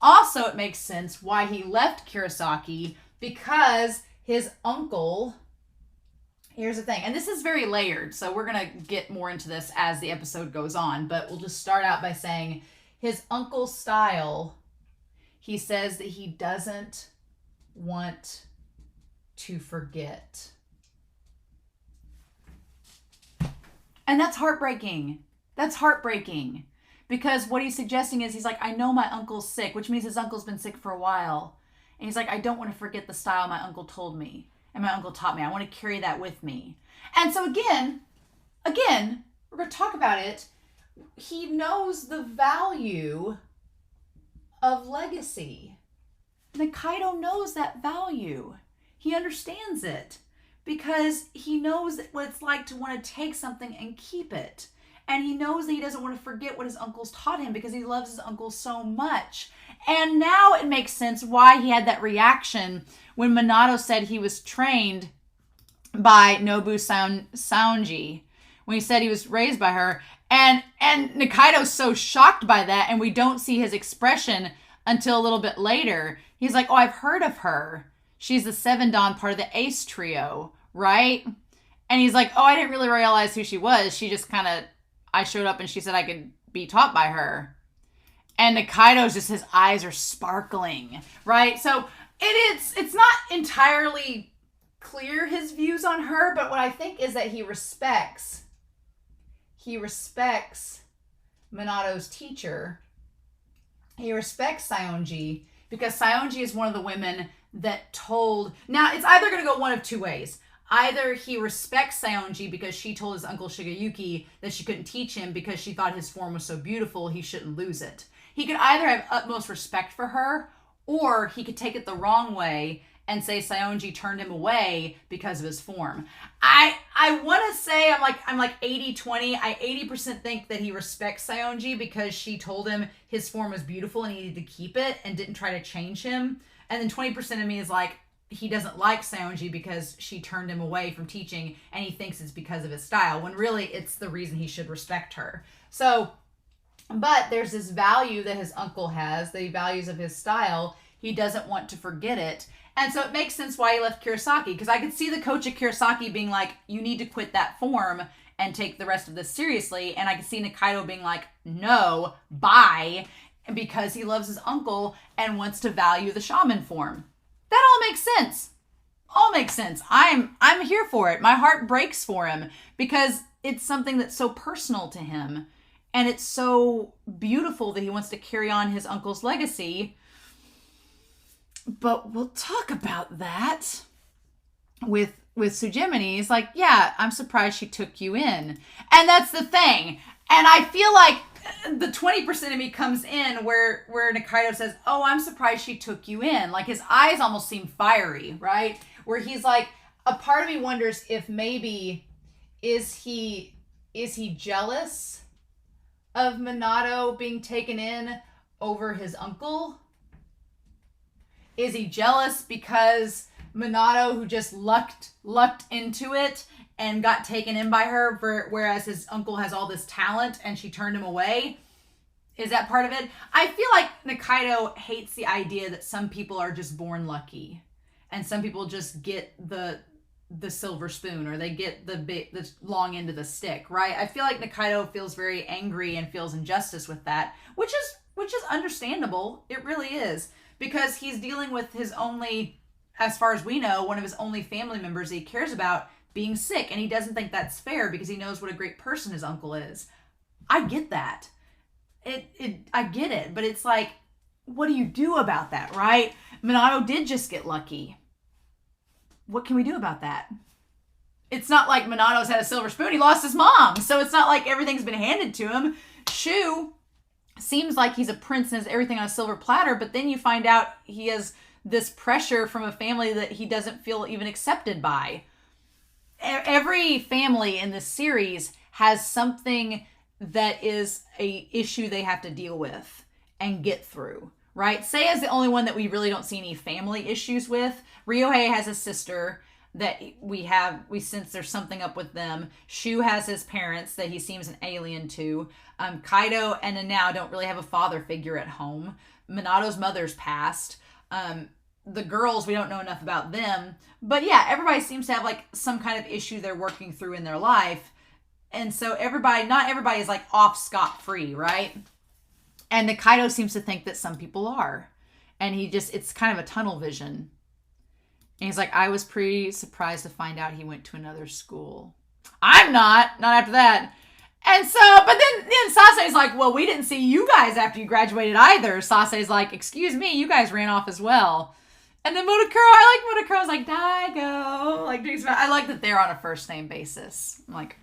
Also, it makes sense why he left Kirasaki, because his uncle Here's the thing, and this is very layered, so we're going to get more into this as the episode goes on, but we'll just start out by saying his uncle's style, he says that he doesn't want to forget. And that's heartbreaking. That's heartbreaking. Because what he's suggesting is, he's like, I know my uncle's sick, which means his uncle's been sick for a while. And he's like, I don't want to forget the style my uncle told me and my uncle taught me. I want to carry that with me. And so again, we're going to talk about it. He knows the value of legacy. Nikaido knows that value. He understands it because he knows what it's like to want to take something and keep it. And he knows that he doesn't want to forget what his uncles taught him because he loves his uncle so much. And now it makes sense why he had that reaction when Minato said he was trained by Nobu Saonji. When he said he was raised by her. And Nikaido's so shocked by that, and we don't see his expression until a little bit later. He's like, oh, I've heard of her. She's the Seven Dan part of the Ace Trio, right? And he's like, oh, I didn't really realize who she was. She just kind of, I showed up and she said I could be taught by her. And Nikaido's just, his eyes are sparkling, right? So it's not entirely clear his views on her, but what I think is that he respects Minato's teacher. He respects Saionji because Saionji is one of the women that told... Now, it's either going to go one of two ways. Either he respects Saionji because she told his uncle Shigeyuki that she couldn't teach him because she thought his form was so beautiful he shouldn't lose it. He could either have utmost respect for her, or he could take it the wrong way and say Saionji turned him away because of his form. I want to say I'm like 80-20. I 80% think that he respects Saionji because she told him his form was beautiful and he needed to keep it and didn't try to change him. And then 20% of me is like, he doesn't like Saionji because she turned him away from teaching and he thinks it's because of his style, when really it's the reason he should respect her. So, but there's this value that his uncle has, the values of his style. He doesn't want to forget it. And so it makes sense why he left Kirasaki, because I could see the coach at Kirasaki being like, you need to quit that form and take the rest of this seriously. And I could see Nikaido being like, no, bye, because he loves his uncle and wants to value the shaman form. That all makes sense. All makes sense. I'm here for it. My heart breaks for him because it's something that's so personal to him. And it's so beautiful that he wants to carry on his uncle's legacy. But we'll talk about that with Sujimini. He's like, yeah, I'm surprised she took you in. And that's the thing. And I feel like the 20% of me comes in where Nikaido says, oh, I'm surprised she took you in. Like his eyes almost seem fiery, right? Where he's like, a part of me wonders if maybe, is he jealous of Minato being taken in over his uncle? Is he jealous because Minato, who just lucked into it and got taken in by her, whereas his uncle has all this talent and she turned him away? Is that part of it? I feel like Nikaido hates the idea that some people are just born lucky and some people just get the silver spoon, or they get the long end of the stick, right? I feel like Nikaido feels very angry and feels injustice with that, which is understandable. It really is. Because he's dealing with his only, as far as we know, one of his only family members that he cares about being sick. And he doesn't think that's fair because he knows what a great person his uncle is. I get that. I get it. But it's like, what do you do about that, right? Minato did just get lucky. What can we do about that? It's not like Minato's had a silver spoon. He lost his mom. So it's not like everything's been handed to him. Shu seems like he's a prince and has everything on a silver platter, but then you find out he has this pressure from a family that he doesn't feel even accepted by. Every family in this series has something that is a issue they have to deal with and get through, right? Seiya is the only one that we really don't see any family issues with. Ryohei has a sister that we sense there's something up with them. Shu has his parents that he seems an alien to. Kaido and Nanao don't really have a father figure at home. Minato's mother's passed. the girls, we don't know enough about them. But yeah, everybody seems to have like some kind of issue they're working through in their life. And so not everybody is like off scot-free, right? And Nikaido seems to think that some people are. And it's kind of a tunnel vision. And he's like, I was pretty surprised to find out he went to another school. I'm not after that. And so, but then Sase's like, well, we didn't see you guys after you graduated either. Sase's like, excuse me, you guys ran off as well. And then I like Motokuro's like, Daigo. Like, I like that they're on a first name basis. I'm like,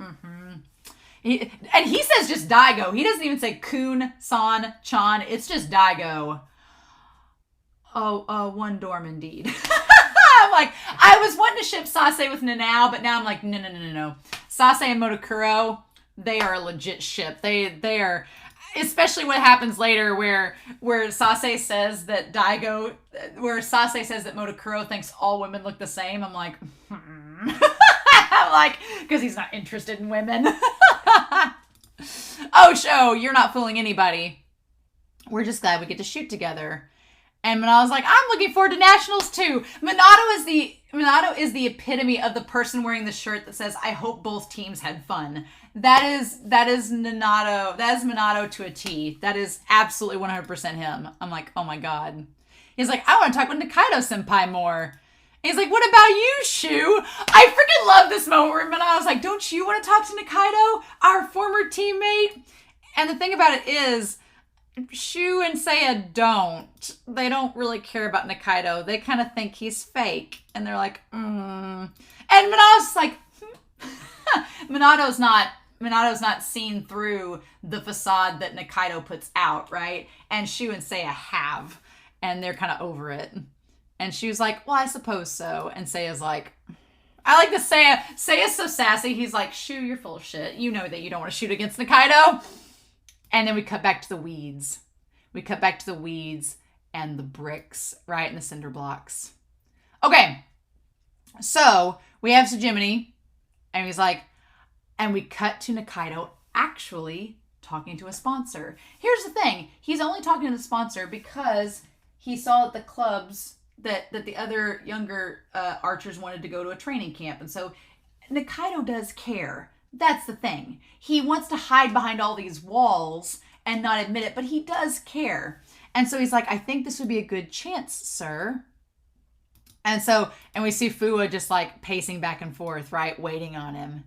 and he says just Daigo. He doesn't even say Kun, San, Chan. It's just Daigo. Oh, one dorm indeed. I'm like, I was wanting to ship Sase with Nanao, but now I'm like, no. Sase and Motokuro, they are a legit ship. They are, especially what happens later where Sase says that Motokuro thinks all women look the same. I'm like, I'm like, because he's not interested in women. Oh, show, you're not fooling anybody. We're just glad we get to shoot together. And Minato's like, I'm looking forward to nationals too. Minato is the epitome of the person wearing the shirt that says, I hope both teams had fun. That is Minato. That is Minato to a T. That is absolutely 100% him. I'm like, oh my God. He's like, I want to talk with Nikaido senpai more. And he's like, what about you, Shu? I freaking love this moment where Minato's like, don't you want to talk to Nikaido, our former teammate? And the thing about it is, Shu and Seiya don't. They don't really care about Nikaido. They kind of think he's fake. And they're like, And Minato's like, Minato's not seen through the facade that Nikaido puts out, right? And Shu and Seiya have. And they're kind of over it. And Shu's like, well, I suppose so. And Seiya's like, I like this Seiya. Seiya's so sassy. He's like, Shu, you're full of shit. You know that you don't want to shoot against Nikaido. And then we cut back to the weeds. And the bricks, right? And the cinder blocks. Okay. So we have Tsujimini. And he's like, and we cut to Nikaido actually talking to a sponsor. Here's the thing. He's only talking to the sponsor because he saw at the clubs that the other younger archers wanted to go to a training camp. And so Nikaido does care. That's the thing. He wants to hide behind all these walls and not admit it, but he does care. And so he's like, I think this would be a good chance, sir. And we see Fua just like pacing back and forth, right? Waiting on him.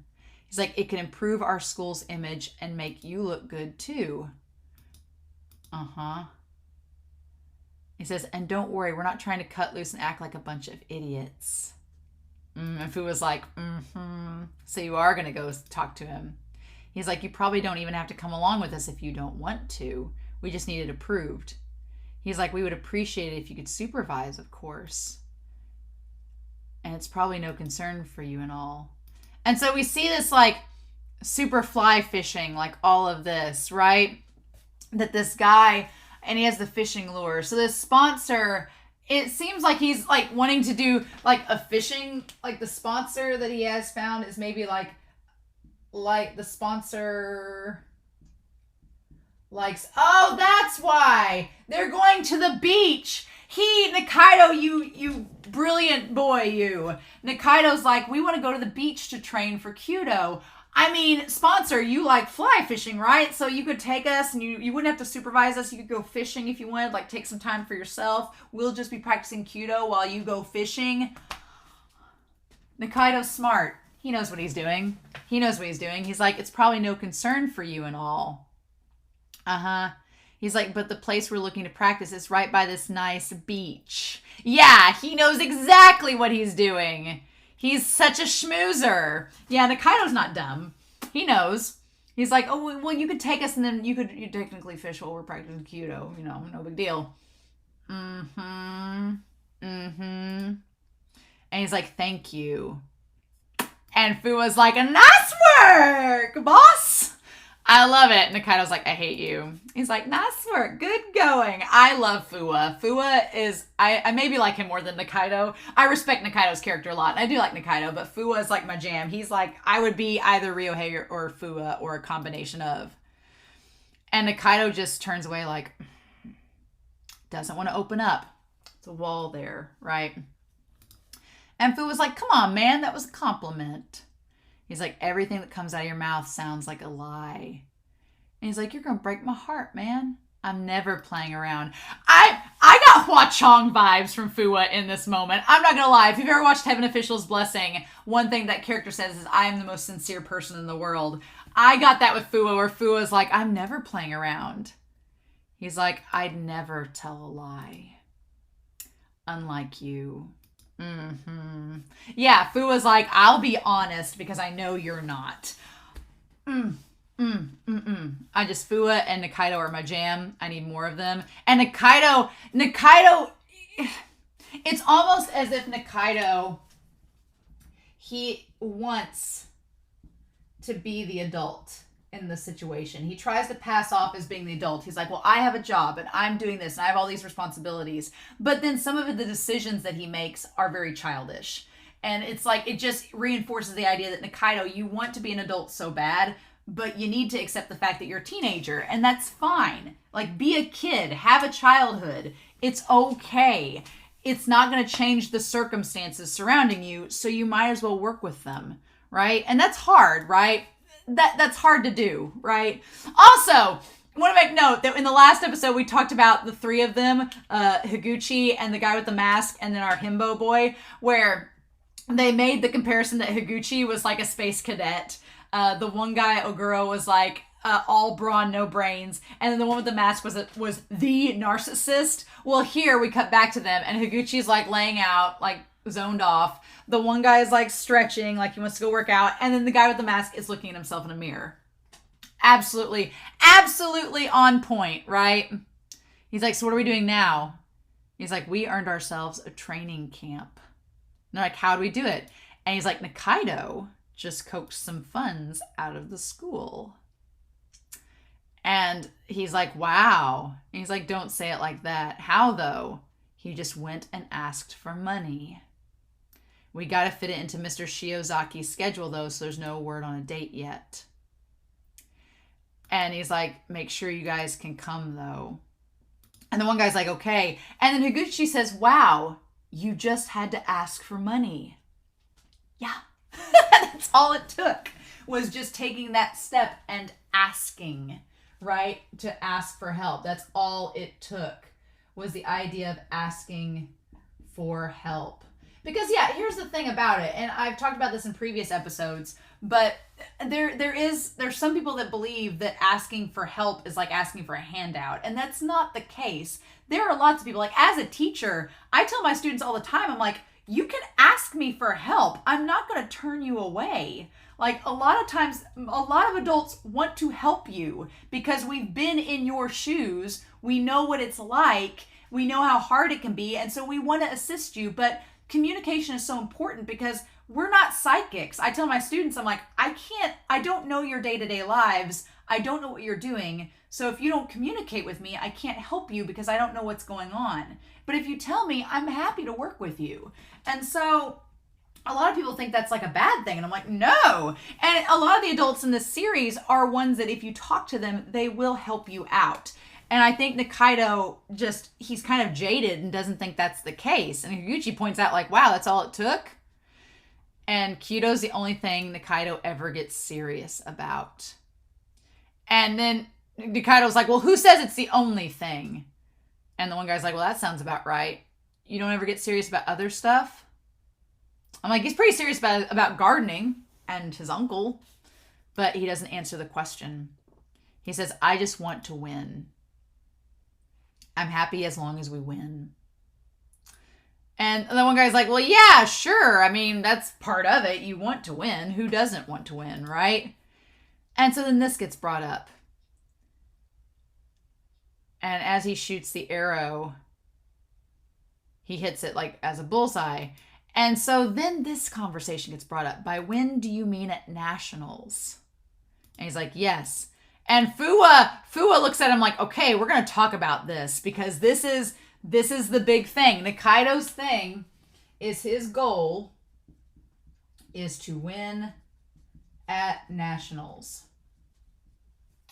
He's like, it can improve our school's image and make you look good too. He says, and don't worry, we're not trying to cut loose and act like a bunch of idiots. And Fu was like, so you are going to go talk to him. He's like, you probably don't even have to come along with us if you don't want to. We just need it approved. He's like, we would appreciate it if you could supervise, of course. And it's probably no concern for you and all. And so we see this like super fly fishing, like all of this, right? That this guy, and he has the fishing lure. So this sponsor, it seems like he's like wanting to do like a fishing, like the sponsor that he has found is maybe like the sponsor likes, oh, that's why they're going to the beach. Nikaido, you brilliant boy, you. Nikaido's like, we want to go to the beach to train for Kyudo. I mean, sponsor, you like fly fishing, right? So you could take us and you wouldn't have to supervise us. You could go fishing if you wanted, like take some time for yourself. We'll just be practicing Kyudo while you go fishing. Nikaido's smart. He knows what he's doing. He's like, it's probably no concern for you and all. He's like, but the place we're looking to practice is right by this nice beach. Yeah, he knows exactly what he's doing. He's such a schmoozer. Yeah, Nikaido's not dumb. He knows. He's like, oh, well, you could take us and then you technically fish while we're practicing Kyudo. You know, no big deal. And he's like, thank you. And Fua's like, nice work, boss. I love it. Nikaido's like, I hate you. He's like, nice work. Good going. I love Fua. Fua is, I maybe like him more than Nikaido. I respect Nikaido's character a lot. And I do like Nikaido, but Fua is like my jam. He's like, I would be either Ryohei or Fua or a combination of. And Nikaido just turns away like, doesn't want to open up. It's a wall there, right? And Fu was like, come on, man, that was a compliment. He's like, everything that comes out of your mouth sounds like a lie. And he's like, you're going to break my heart, man. I'm never playing around. I got Hua Chong vibes from Fua in this moment. I'm not going to lie. If you've ever watched Heaven Official's Blessing, one thing that character says is, I am the most sincere person in the world. I got that with Fua, where Fua's like, I'm never playing around. He's like, I'd never tell a lie. Unlike you. Yeah, Fua's like, I'll be honest because I know you're not. I just, Fua and Nikaido are my jam. I need more of them. And Nikaido, it's almost as if Nikaido, he wants to be the adult in the situation. He tries to pass off as being the adult. He's like, well, I have a job and I'm doing this and I have all these responsibilities. But then some of the decisions that he makes are very childish. And it's like, it just reinforces the idea that Nikaido, you want to be an adult so bad, but you need to accept the fact that you're a teenager, and that's fine. Like, be a kid, have a childhood. It's okay. It's not going to change the circumstances surrounding you, so you might as well work with them, right? And that's hard, right? That's hard to do, right? Also, I want to make note that in the last episode, we talked about the three of them, Higuchi and the guy with the mask, and then our himbo boy, where they made the comparison that Higuchi was like a space cadet. The one guy, Oguro, was like all brawn, no brains. And then the one with the mask was the narcissist. Well, here we cut back to them, and Higuchi's like laying out, like zoned off. The one guy is like stretching, like he wants to go work out. And then the guy with the mask is looking at himself in a mirror. Absolutely on point, right? He's like, so what are we doing now? He's like, we earned ourselves a training camp. And they're like, how do we do it? And he's like, Nikaido just coaxed some funds out of the school. And he's like, wow. And he's like, don't say it like that. How though? He just went and asked for money. We got to fit it into Mr. Shiozaki's schedule though, so there's no word on a date yet. And he's like, make sure you guys can come though. And the one guy's like, okay. And then Higuchi says, wow, you just had to ask for money. Yeah. That's all it took, was just taking that step and asking, right? To ask for help. That's all it took, was the idea of asking for help. Because yeah, here's the thing about it, and I've talked about this in previous episodes, but there's some people that believe that asking for help is like asking for a handout, and that's not the case. There are lots of people, like as a teacher, I tell my students all the time, I'm like, you can ask me for help. I'm not going to turn you away. Like a lot of times, a lot of adults want to help you because we've been in your shoes. We know what it's like. We know how hard it can be. And so we want to assist you. But communication is so important because we're not psychics. I tell my students, I'm like, I don't know your day-to-day lives. I don't know what you're doing. So if you don't communicate with me, I can't help you because I don't know what's going on. But if you tell me, I'm happy to work with you. And so a lot of people think that's like a bad thing. And I'm like, no. And a lot of the adults in this series are ones that if you talk to them, they will help you out. And I think Nikaido he's kind of jaded and doesn't think that's the case. And Higuchi points out like, wow, that's all it took. And Kyudo's the only thing Nikaido ever gets serious about. And then Nikaido's like, well, who says it's the only thing? And the one guy's like, well, that sounds about right. You don't ever get serious about other stuff? I'm like, he's pretty serious about gardening and his uncle, but he doesn't answer the question. He says, I just want to win. I'm happy as long as we win. And the one guy's like, well, yeah, sure. I mean, that's part of it. You want to win. Who doesn't want to win, right? And so then this gets brought up. And as he shoots the arrow, he hits it like as a bullseye. And so then this conversation gets brought up. By when do you mean at nationals? And he's like, yes. And Fua looks at him like, okay, we're going to talk about this because this is the big thing. Nikaido's thing is his goal is to win at nationals.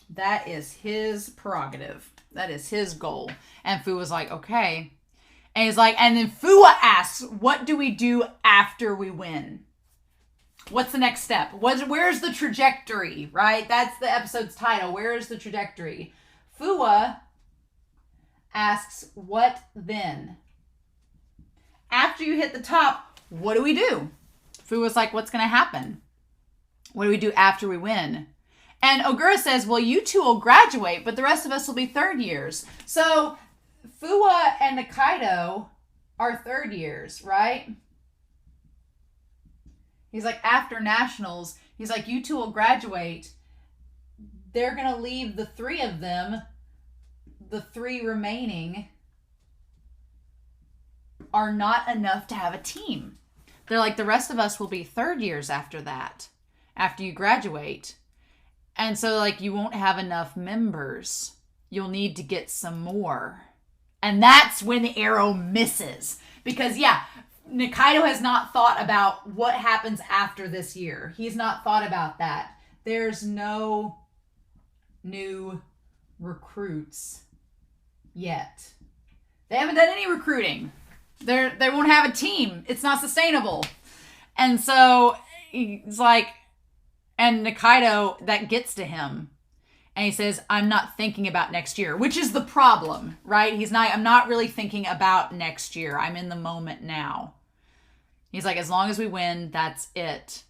That is his prerogative. That is his goal. And Fu was like, okay. And he's like, and then Fua asks, what do we do after we win? What's the next step? Where's the trajectory, right? That's the episode's title. Where is the trajectory? Fua asks, what then? After you hit the top, what do we do? Fua's like, what's going to happen? What do we do after we win? And Ogura says, well, you two will graduate, but the rest of us will be third years. So Fua and Nikaido are third years, right? He's like, after nationals, he's like, you two will graduate. They're going to leave the three of them, the three remaining, are not enough to have a team. They're like, the rest of us will be third years after that, after you graduate. And so, like, you won't have enough members. You'll need to get some more. And that's when the arrow misses. Because, yeah, Nikaido has not thought about what happens after this year. He's not thought about that. There's no new recruits yet. They haven't done any recruiting. They won't have a team. It's not sustainable. And so he's like, and Nikaido, that gets to him. And he says, I'm not thinking about next year, which is the problem, right? I'm not really thinking about next year. I'm in the moment now. He's like, as long as we win, that's it.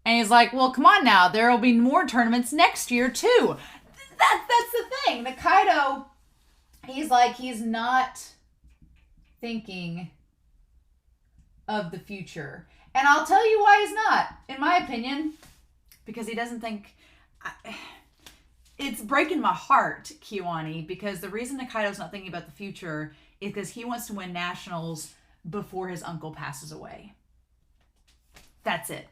And he's like, well, come on now. There will be more tournaments next year too. That's the thing. Nikaido, he's like, he's not thinking of the future. And I'll tell you why he's not, in my opinion, because he doesn't think... It's breaking my heart, Kiwani, because the reason Nikaido's not thinking about the future is because he wants to win nationals before his uncle passes away. That's it.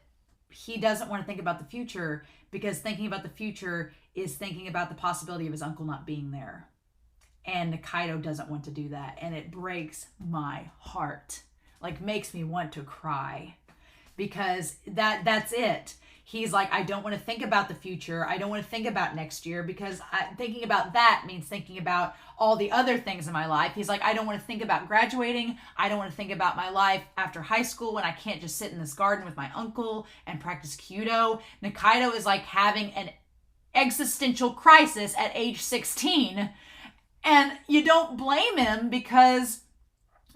He doesn't want to think about the future because thinking about the future is thinking about the possibility of his uncle not being there. And Nikaido doesn't want to do that. And it breaks my heart. Like, makes me want to cry. Because that's it. He's like, I don't want to think about the future. I don't want to think about next year because thinking about that means thinking about all the other things in my life. He's like, I don't want to think about graduating. I don't want to think about my life after high school when I can't just sit in this garden with my uncle and practice Kyudo. Nikaido is like having an existential crisis at age 16. And you don't blame him because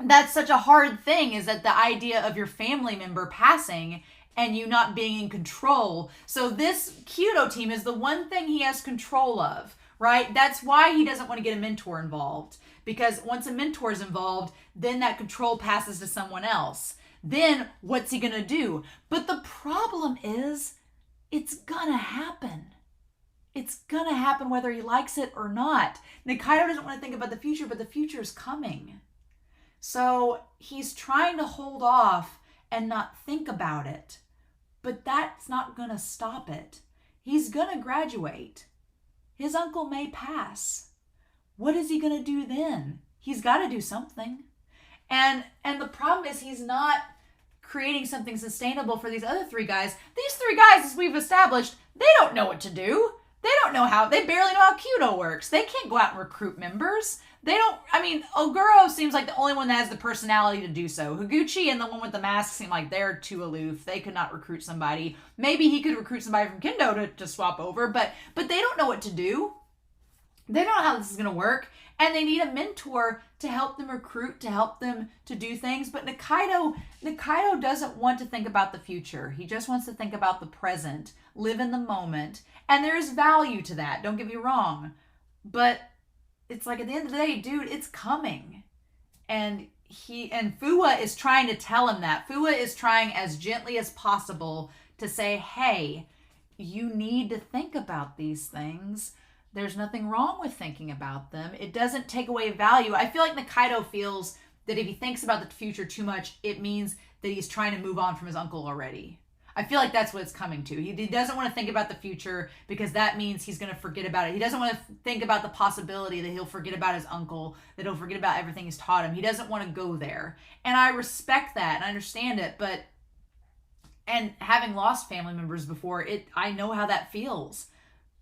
that's such a hard thing, is that the idea of your family member passing and you not being in control. So this Kyudo team is the one thing he has control of, right? That's why he doesn't want to get a mentor involved. Because once a mentor is involved, then that control passes to someone else. Then what's he going to do? But the problem is, it's going to happen. It's going to happen whether he likes it or not. Nikaido doesn't want to think about the future, but the future is coming. So he's trying to hold off and not think about it. But that's not going to stop it. He's going to graduate. His uncle may pass. What is he going to do then? He's got to do something. And the problem is he's not creating something sustainable for these other three guys. These three guys, as we've established, they don't know what to do. They barely know how Kyudo works. They can't go out and recruit members. Oguro seems like the only one that has the personality to do so. Higuchi and the one with the mask seem like they're too aloof. They could not recruit somebody. Maybe he could recruit somebody from Kendo to swap over, but they don't know what to do. They don't know how this is going to work, and they need a mentor to help them recruit, to help them to do things. But Nikaido doesn't want to think about the future. He just wants to think about the present, live in the moment, and there is value to that. Don't get me wrong, but it's like at the end of the day, dude, it's coming. And Fua is trying to tell him that. Fua is trying as gently as possible to say, hey, you need to think about these things. There's nothing wrong with thinking about them. It doesn't take away value. I feel like Nikaido feels that if he thinks about the future too much, it means that he's trying to move on from his uncle already. I feel like that's what it's coming to. He doesn't want to think about the future because that means he's going to forget about it. He doesn't want to think about the possibility that he'll forget about his uncle, that he'll forget about everything he's taught him. He doesn't want to go there. And I respect that and I understand it, and having lost family members before, I know how that feels.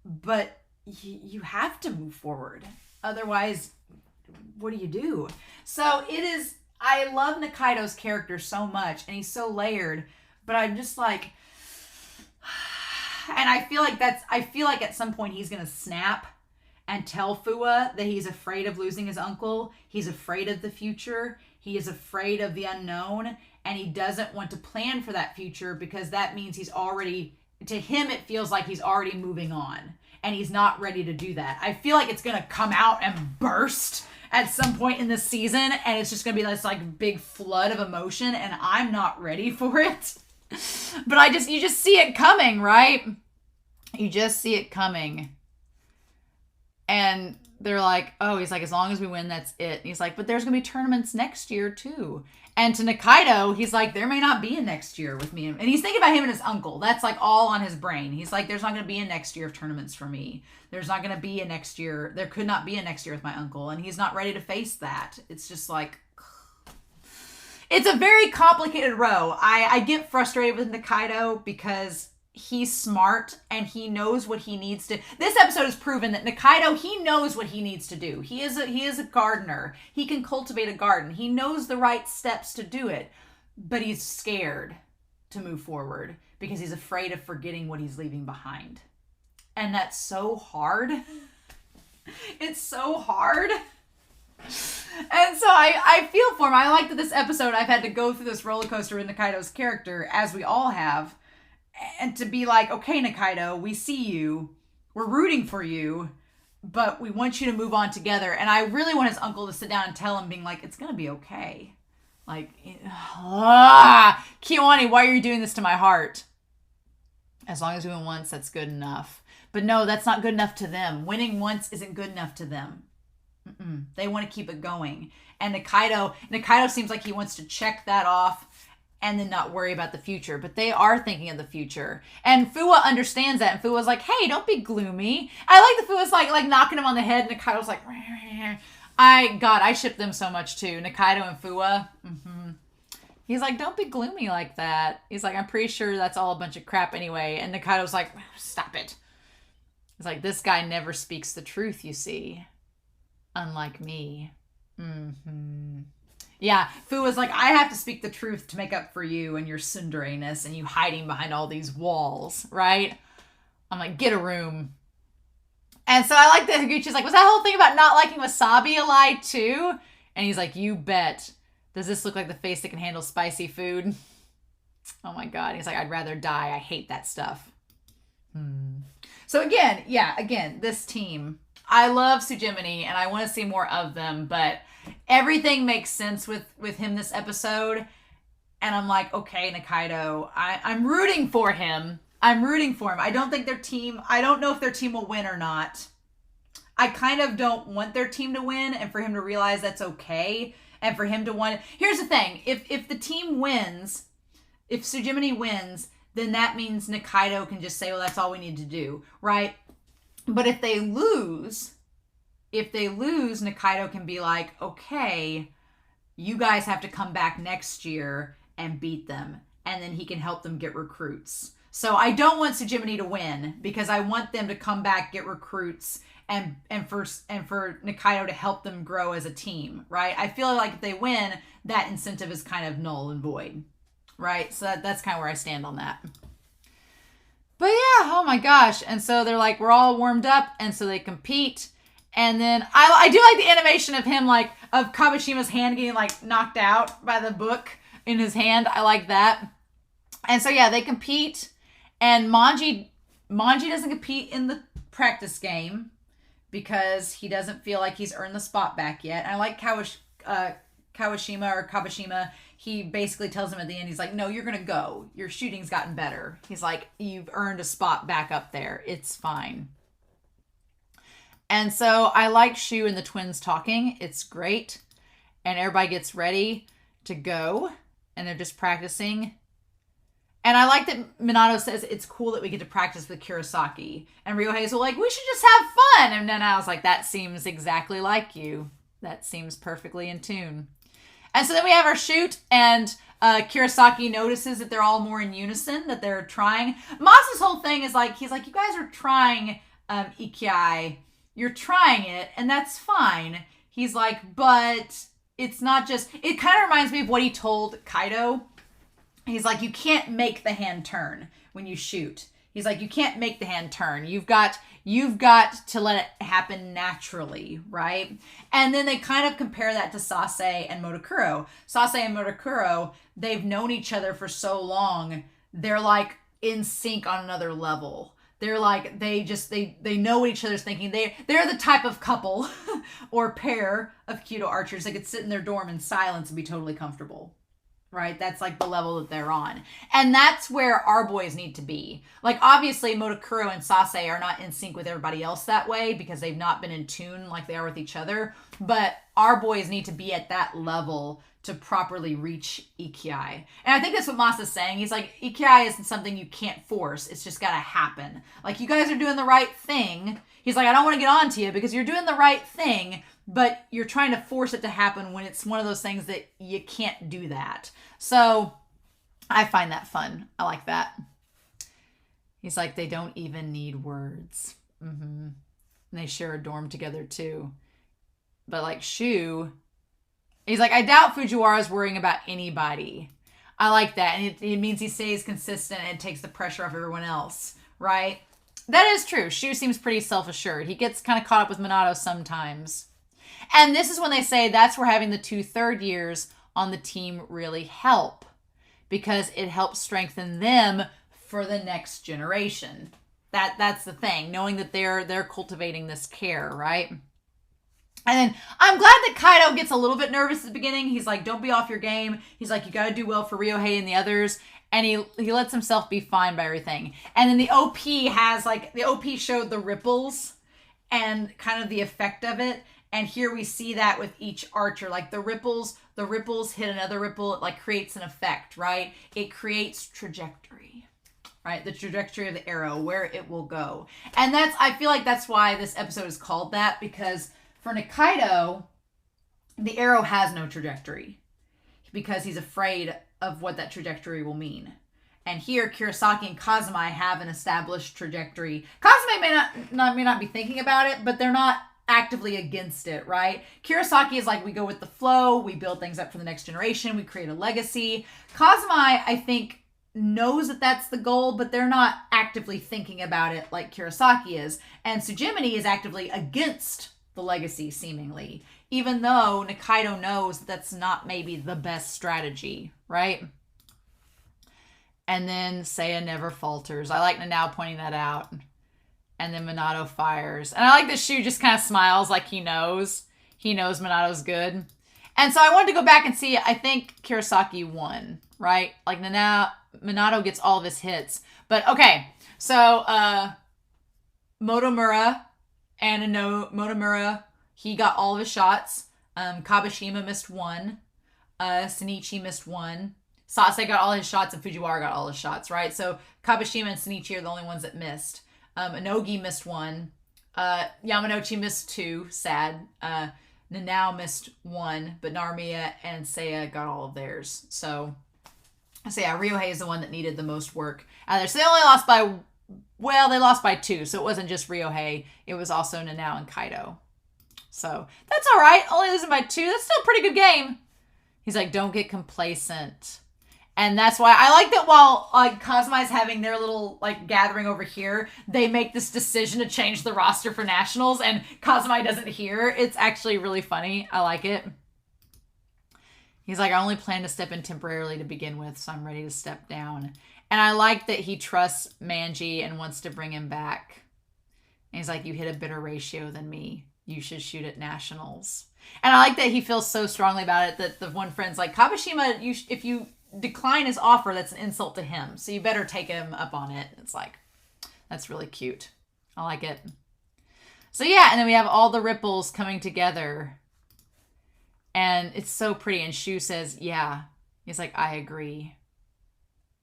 But you have to move forward. Otherwise, what do you do? So I love Nikaido's character so much, and he's so layered, but I'm just like, and I feel like at some point he's gonna snap and tell Fua that he's afraid of losing his uncle, he's afraid of the future, he is afraid of the unknown, and he doesn't want to plan for that future because that means he's already, to him it feels like he's already moving on, and he's not ready to do that. I feel like it's gonna come out and burst at some point in this season, and it's just gonna be this like big flood of emotion, and I'm not ready for it. But you just see it coming, right? You just see it coming. And they're like, oh, he's like, as long as we win, that's it. And he's like, but there's going to be tournaments next year too. And to Nikaido, he's like, there may not be a next year with me. And he's thinking about him and his uncle. That's like all on his brain. He's like, there's not going to be a next year of tournaments for me. There's not going to be a next year. There could not be a next year with my uncle. And he's not ready to face that. It's just like, it's a very complicated row. I get frustrated with Nikaido because he's smart and he knows what he needs to. This episode has proven that Nikaido, he knows what he needs to do. He is a gardener. He can cultivate a garden. He knows the right steps to do it, but he's scared to move forward because he's afraid of forgetting what he's leaving behind. And that's so hard. It's so hard. And so I feel for him. I like that this episode I've had to go through this roller coaster with Nikaido's character, as we all have. And to be like, okay, Nikaido, we see you. We're rooting for you. But we want you to move on together. And I really want his uncle to sit down and tell him, being like, it's going to be okay. Like, Kiwani, why are you doing this to my heart? As long as we win once, that's good enough. But no, that's not good enough to them. Winning once isn't good enough to them. They want to keep it going. And Nikaido seems like he wants to check that off and then not worry about the future. But they are thinking of the future. And Fua understands that. And Fua's like, hey, don't be gloomy. I like the Fua's like knocking him on the head. And Nikaido's like, I ship them so much too. Nikaido and Fua. He's like, don't be gloomy like that. He's like, I'm pretty sure that's all a bunch of crap anyway. And Nikaido's like, stop it. He's like, this guy never speaks the truth, you see. Unlike me. Yeah, Fu was like, I have to speak the truth to make up for you and your tsundere-ness and you hiding behind all these walls, right? I'm like, get a room. And so I like that Higuchi's like, was that whole thing about not liking wasabi a lie too? And he's like, you bet. Does this look like the face that can handle spicy food? Oh my God. He's like, I'd rather die. I hate that stuff. So again, this team. I love Tsujimini and I want to see more of them, but everything makes sense with him this episode. And I'm like, okay, Nikaido, I'm rooting for him. I don't think I don't know if their team will win or not. I kind of don't want their team to win and for him to realize that's okay. And for him to want, here's the thing. If the team wins, if Tsujimini wins, then that means Nikaido can just say, well, that's all we need to do, right? But if they lose, Nikaido can be like, okay, you guys have to come back next year and beat them. And then he can help them get recruits. So I don't want Tsujimini to win because I want them to come back, get recruits, and for Nikaido to help them grow as a team, right? I feel like if they win, that incentive is kind of null and void, right? So that's kind of where I stand on that. But yeah, oh my gosh. And so they're like, we're all warmed up. And so they compete. And then I do like the animation of him, like, of Kabushima's hand getting, like, knocked out by the book in his hand. I like that. And so, yeah, they compete. And Manji doesn't compete in the practice game because he doesn't feel like he's earned the spot back yet. And I like Kabushima. He basically tells him at the end, he's like, no, you're going to go. Your shooting's gotten better. He's like, you've earned a spot back up there. It's fine. And so I like Shu and the twins talking. It's great. And everybody gets ready to go. And they're just practicing. And I like that Minato says it's cool that we get to practice with Kirasaki. And Ryohei's like, we should just have fun. And then I was like, that seems exactly like you. That seems perfectly in tune. And so then we have our shoot, and Kirasaki notices that they're all more in unison, that they're trying. Masa's whole thing is like, he's like, you guys are trying Ikiai. You're trying it, and that's fine. He's like, but it's not just, it kind of reminds me of what he told Kaido. He's like, you can't make the hand turn when you shoot. He's like, you can't make the hand turn. You've got to let it happen naturally, right? And then they kind of compare that to Sase and Motakuro. Sase and Motakuro, they've known each other for so long. They're like in sync on another level. They're like, they know what each other's thinking. They're the type of couple or pair of Kyudo archers that could sit in their dorm in silence and be totally comfortable. Right? That's like the level that they're on. And that's where our boys need to be. Like, obviously, Motakuro and Sase are not in sync with everybody else that way because they've not been in tune like they are with each other. But our boys need to be at that level to properly reach Ikiai. And I think that's what Masa's saying. He's like, Ikiai isn't something you can't force. It's just got to happen. Like, you guys are doing the right thing. He's like, I don't want to get on to you because you're doing the right thing, but you're trying to force it to happen when it's one of those things that you can't do that. So I find that fun. I like that. He's like, they don't even need words. And they share a dorm together too. But like Shu, he's like, I doubt Fujiwara's worrying about anybody. I like that. And it means he stays consistent and takes the pressure off everyone else, right? That is true. Shu seems pretty self-assured. He gets kind of caught up with Minato sometimes. And this is when they say that's where having the 2 third years on the team really help, because it helps strengthen them for the next generation. That's the thing, knowing that they're cultivating this care, right? And then I'm glad that Kaido gets a little bit nervous at the beginning. He's like, don't be off your game. He's like, you got to do well for Ryohei and the others. And he lets himself be fine by everything. And then the OP showed the ripples and kind of the effect of it. And here we see that with each archer, like the ripples hit another ripple. It like creates an effect, right? It creates trajectory, right? The trajectory of the arrow, where it will go. And I feel like that's why this episode is called that, because for Nikaido, the arrow has no trajectory because he's afraid of what that trajectory will mean. And here, Kirasaki and Kazumi have an established trajectory. Kazumi may not be thinking about it, but they're not actively against it, right? Kirasaki is like, we go with the flow, we build things up for the next generation, we create a legacy. Kazumi, I think, knows that that's the goal, but they're not actively thinking about it like Kirasaki is. And Tsujimini is actively against the legacy, seemingly, even though Nikaido knows that's not maybe the best strategy, right? And then Seiya never falters. I like Nanao pointing that out. And then Minato fires. And I like that Shu just kind of smiles like he knows. He knows Minato's good. And so I wanted to go back and see, I think Kirasaki won, right? Like Minato gets all of his hits. But okay, so Motomura, he got all of his shots. Kabashima missed one. Shinichi missed one. Sase got all his shots and Fujiwara got all his shots, right? So Kabashima and Shinichi are the only ones that missed. Inogi missed one. Yamanouchi missed two. Sad. Nanao missed one, but Narmiya and Seiya got all of theirs. So yeah, Ryohei is the one that needed the most work out there. So they only lost by 2. So it wasn't just Ryohei. It was also Nanao and Kaido. So that's all right. Only losing by 2. That's still a pretty good game. He's like, don't get complacent. And that's why I like that while like Kazumi's having their little like gathering over here, they make this decision to change the roster for nationals and Kazumi doesn't hear. It's actually really funny. I like it. He's like, I only plan to step in temporarily to begin with, so I'm ready to step down. And I like that he trusts Manji and wants to bring him back. And he's like, you hit a better ratio than me. You should shoot at nationals. And I like that he feels so strongly about it that the one friend's like, Kabashima, if you decline his offer, that's an insult to him. So you better take him up on it. It's like, that's really cute. I like it. So yeah, and then we have all the ripples coming together. And it's so pretty. And Shu says, yeah. He's like, I agree.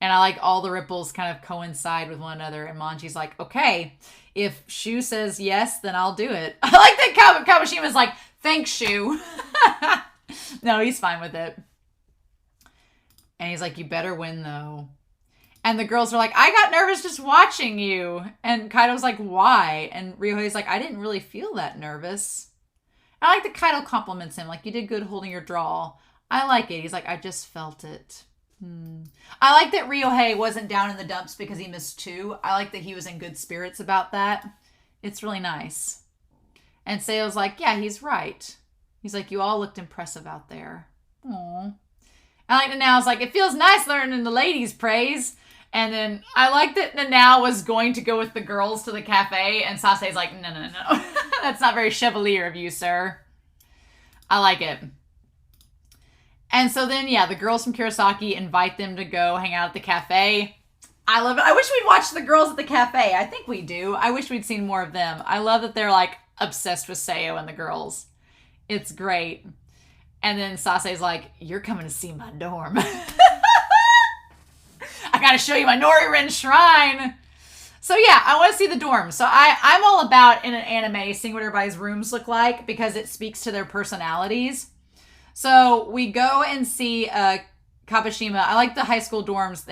And I like all the ripples kind of coincide with one another. And Manji's like, okay, if Shu says yes, then I'll do it. I like that Kawashima's like, thanks, Shu. No, he's fine with it. And he's like, you better win, though. And the girls are like, I got nervous just watching you. And Kaido's like, why? And Ryohei's like, I didn't really feel that nervous. I like that Kaido compliments him. Like, you did good holding your draw. I like it. He's like, I just felt it. I like that Ryohei wasn't down in the dumps because he missed 2. I like that he was in good spirits about that. It's really nice. And Seo's like, yeah, he's right. He's like, you all looked impressive out there. Aww. I like Nanau's like, it feels nice learning the ladies' praise. And then I like that Nanao was going to go with the girls to the cafe, and Sase's like, no. That's not very chevalier of you, sir. I like it. And so then, yeah, the girls from Kirasaki invite them to go hang out at the cafe. I love it. I wish we'd watch the girls at the cafe. I think we do. I wish we'd seen more of them. I love that they're, like, obsessed with Seo and the girls. It's great. And then Sase's like, you're coming to see my dorm. I gotta show you my Noriren shrine. So yeah, I want to see the dorm. So I'm all about, in an anime, seeing what everybody's rooms look like because it speaks to their personalities. So we go and see Kabashima. I like the high school dorms.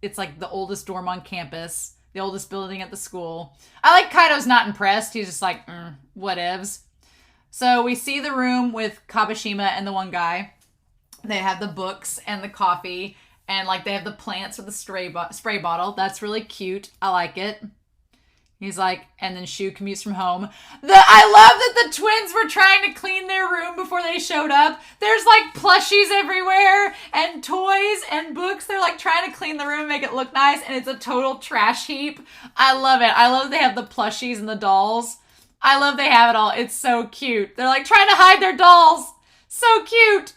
It's like the oldest dorm on campus, the oldest building at the school. I like Kaido's not impressed. He's just like, whatevs. So we see the room with Kabashima and the one guy. They have the books and the coffee. And, like, they have the plants with the spray bottle. That's really cute. I like it. He's like, and then Shu commutes from home. I love that the twins were trying to clean their room before they showed up. There's, like, plushies everywhere and toys and books. They're, like, trying to clean the room and make it look nice. And it's a total trash heap. I love it. I love they have the plushies and the dolls. I love they have it all. It's so cute. They're, like, trying to hide their dolls. So cute.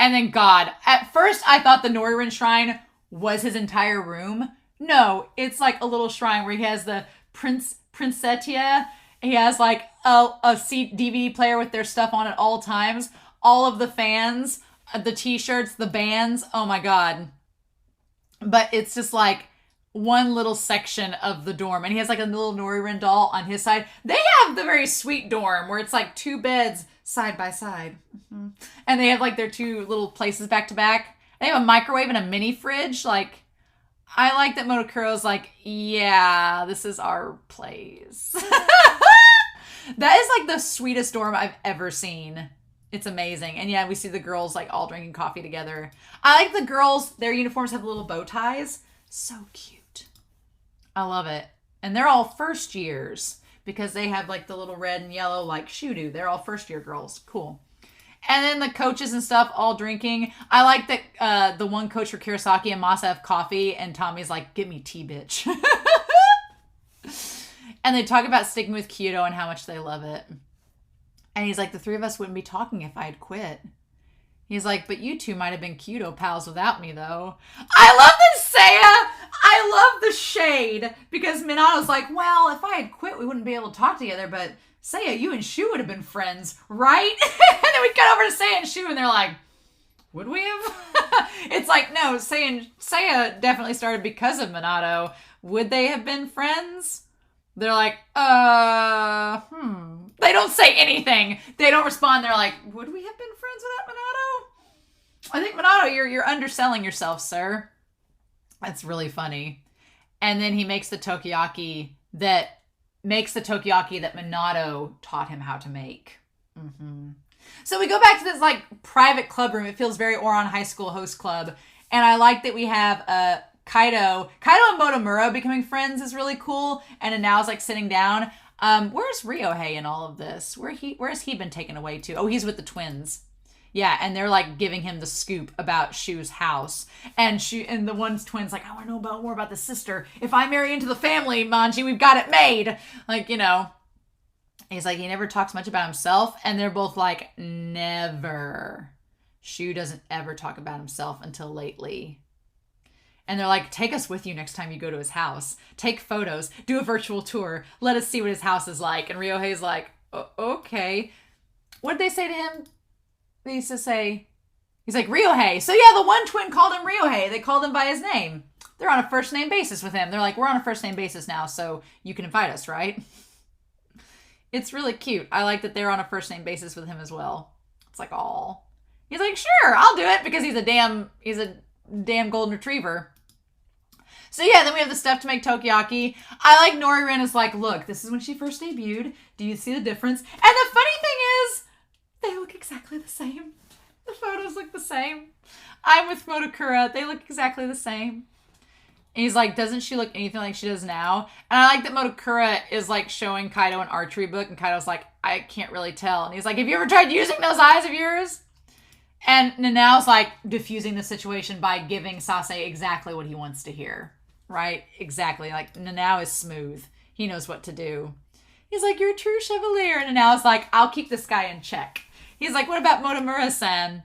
And then God, at first I thought the Noriren shrine was his entire room. No, it's like a little shrine where he has the Princetia. He has like a DVD player with their stuff on at all times. All of the fans, the t-shirts, the bands. Oh my God. But it's just like one little section of the dorm. And he has like a little Noriren doll on his side. They have the very sweet dorm where it's like 2 beds side by side. Mm-hmm. And they have like their 2 little places back to back. They have a microwave and a mini fridge. Like, I like that Motokuro's like, yeah, this is our place. That is like the sweetest dorm I've ever seen. It's amazing. And yeah, we see the girls like all drinking coffee together. I like the girls, their uniforms have little bow ties. So cute. I love it. And they're all first years. Because they have like the little red and yellow like Shu do. They're all first year girls. Cool. And then the coaches and stuff all drinking. I like that the one coach for Kirasaki and Masa have coffee. And Tommy's like, get me tea, bitch. And they talk about sticking with Kyoto and how much they love it. And he's like, the 3 of us wouldn't be talking if I had quit. He's like, but you 2 might have been Kyoto pals without me, though. I love this, Seiya! I love the shade. Because Minato's like, well, if I had quit, we wouldn't be able to talk together. But Seiya, you and Shu would have been friends, right? And then we cut over to Seiya and Shu, and they're like, would we have? It's like, no, Seiya definitely started because of Minato. Would they have been friends? They're like, They don't say anything. They don't respond. They're like, would we have been friends without Minato? I think Minato, you're underselling yourself, sir. That's really funny. And then he makes the takoyaki that Minato taught him how to make. Mm-hmm. So we go back to this like private club room. It feels very Ouran High School host club. And I like that we have Kaido and Motomura becoming friends is really cool. And now's like sitting down. Where's Ryohei in all of this? Where has he been taken away to? Oh, he's with the twins. Yeah, and they're like giving him the scoop about Shu's house. And the one twin's like, I want to know more about the sister. If I marry into the family, Manji, we've got it made. Like, you know. He's like, he never talks much about himself. And they're both like, never. Shu doesn't ever talk about himself until lately. And they're like, take us with you next time you go to his house. Take photos. Do a virtual tour. Let us see what his house is like. And Ryohei's like, okay. What did they say to him? They used to say, he's like, Ryohei. So yeah, the one twin called him Ryohei. They called him by his name. They're on a first name basis with him. They're like, we're on a first name basis now, so you can invite us, right? It's really cute. I like that they're on a first name basis with him as well. It's like, aw. He's like, sure, I'll do it because he's a damn golden retriever. So yeah, then we have the stuff to make takoyaki. I like Noriren is like, look, this is when she first debuted. Do you see the difference? And the funny thing is, exactly the same. The photos look the same. I'm with Modokura. They look exactly the same. And he's like, doesn't she look anything like she does now? And I like that Modokura is like showing Kaido an archery book, and Kaido's like, I can't really tell. And he's like, have you ever tried using those eyes of yours? And Nanao's like diffusing the situation by giving Sasei exactly what he wants to hear. Right? Exactly. Like, Nanao is smooth. He knows what to do. He's like, you're a true chevalier. And Nanao's like, I'll keep this guy in check. He's like, what about Motomura-san?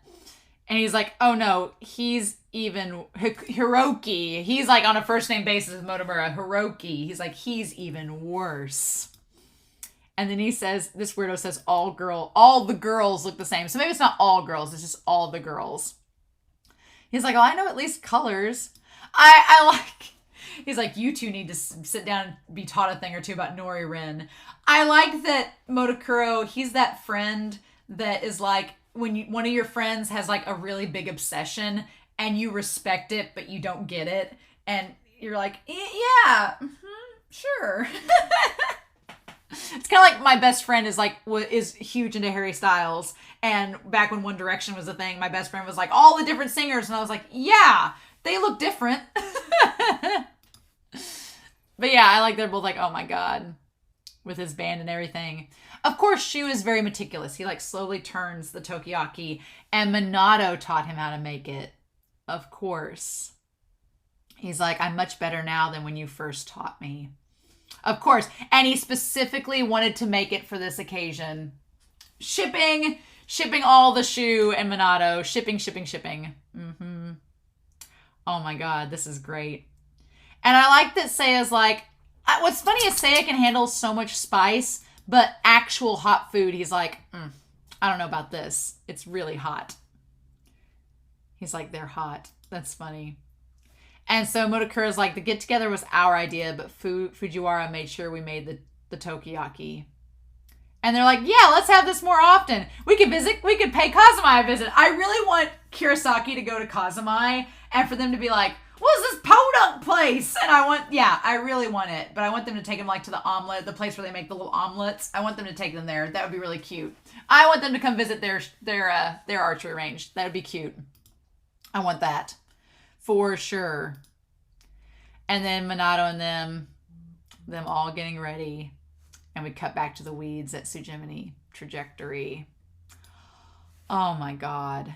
And he's like, oh no, he's even Hiroki. He's like on a first name basis with Motomura. Hiroki. He's like, he's even worse. And then he says, this weirdo says, all the girls look the same. So maybe it's not all girls, it's just all the girls. He's like, oh, I know at least colors. I like, he's like, you two need to sit down and be taught a thing or two about Nori Rin. I like that Modokuro, he's that friend that is like, when one of your friends has like a really big obsession and you respect it, but you don't get it. And you're like, yeah, sure. It's kind of like my best friend is huge into Harry Styles. And back when One Direction was a thing, my best friend was like, all the different singers. And I was like, yeah, they look different. But yeah, I like they're both like, oh my God, with his band and everything. Of course, Shu is very meticulous. He like slowly turns the Tokiyaki, and Minato taught him how to make it. Of course. He's like, I'm much better now than when you first taught me. Of course. And he specifically wanted to make it for this occasion. Shipping all the Shu and Minato. Shipping. Oh my God, this is great. And I like that Seiya's like, what's funny is Seiya can handle so much spice, but actual hot food, he's like, I don't know about this. It's really hot. He's like, they're hot. That's funny. And so Modokura's like, the get-together was our idea, but Fujiwara made sure we made the Tokiyaki. And they're like, yeah, let's have this more often. We could pay Kazumai a visit. I really want Kirasaki to go to Kazumai and for them to be like, what's this podunk place? And I really want it. But I want them to take him like to the place where they make the little omelets. I want them to take them there. That would be really cute. I want them to come visit their archery range. That would be cute. I want that. For sure. And then Minato and them all getting ready. And we cut back to the weeds at Tsujimini trajectory. Oh my God.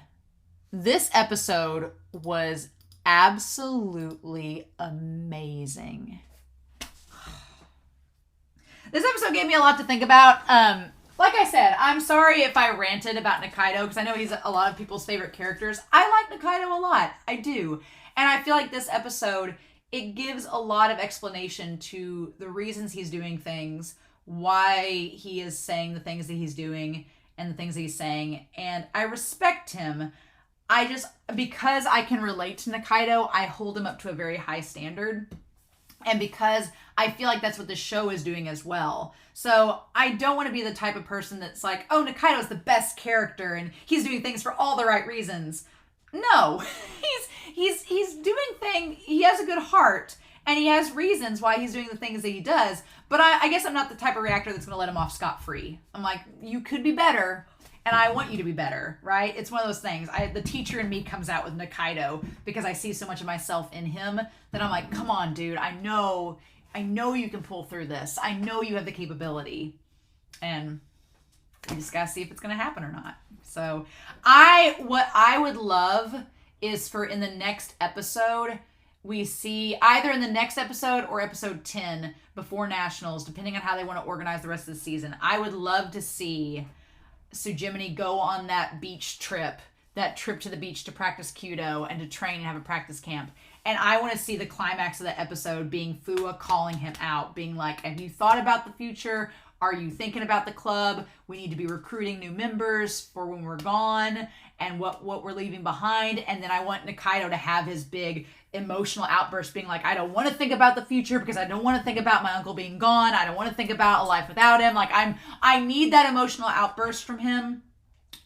This episode was absolutely amazing. This episode gave me a lot to think about. Like I said, I'm sorry if I ranted about Nikaido, because I know he's a lot of people's favorite characters. I like Nikaido a lot. I do. And I feel like this episode, it gives a lot of explanation to the reasons he's doing things, why he is saying the things that he's doing and the things that he's saying. And I respect him. Because I can relate to Nikaido, I hold him up to a very high standard. And because I feel like that's what the show is doing as well. So I don't want to be the type of person that's like, oh, Nikaido's the best character and he's doing things for all the right reasons. No, he's doing things. He has a good heart and he has reasons why he's doing the things that he does. But I guess I'm not the type of reactor that's going to let him off scot-free. I'm like, you could be better. And I want you to be better, right? It's one of those things. The teacher in me comes out with Nikaido because I see so much of myself in him that I'm like, come on, dude. I know you can pull through this. I know you have the capability. And you just got to see if it's going to happen or not. So what I would love is for in the next episode, we see either in the next episode or episode 10 before Nationals, depending on how they want to organize the rest of the season. I would love to see Tsujimini go on that trip to the beach to practice Kyudo and to train and have a practice camp. And I want to see the climax of the episode being Fua calling him out, being like, have you thought about the future? Are you thinking about the club? We need to be recruiting new members for when we're gone and what we're leaving behind. And then I want Nikaido to have his big emotional outburst being like, I don't want to think about the future because I don't want to think about my uncle being gone. I don't want to think about a life without him. Like I need that emotional outburst from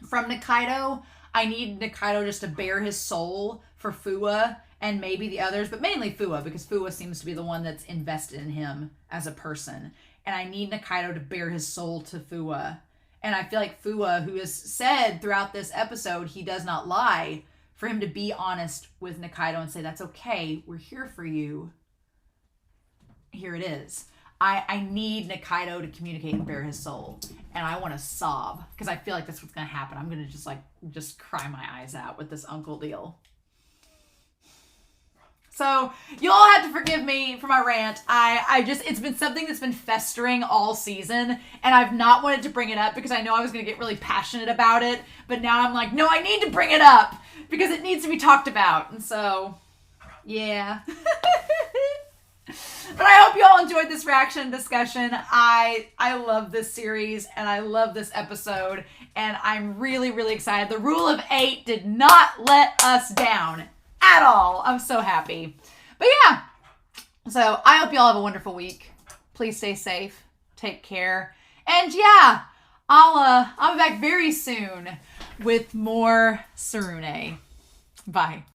Nikaido. I need Nikaido just to bare his soul for Fua and maybe the others, but mainly Fua because Fua seems to be the one that's invested in him as a person. And I need Nikaido to bare his soul to Fua And I feel like Fua, who has said throughout this episode he does not lie, for him to be honest with Nikaido and say, that's okay, we're here for you. Here it is. I need Nikaido to communicate and bare his soul. And I want to sob, because I feel like that's what's going to happen. I'm going to just cry my eyes out with this uncle deal. So you all have to forgive me for my rant. It's been something that's been festering all season, and I've not wanted to bring it up because I know I was going to get really passionate about it. But now I'm like, no, I need to bring it up because it needs to be talked about. And so, yeah. But I hope you all enjoyed this reaction discussion. I love this series and I love this episode, and I'm really, really excited. The rule of 8 did not let us down at all. I'm so happy. But yeah, so I hope you all have a wonderful week. Please stay safe. Take care. And yeah, I'll be back very soon with more Tsurune. Bye.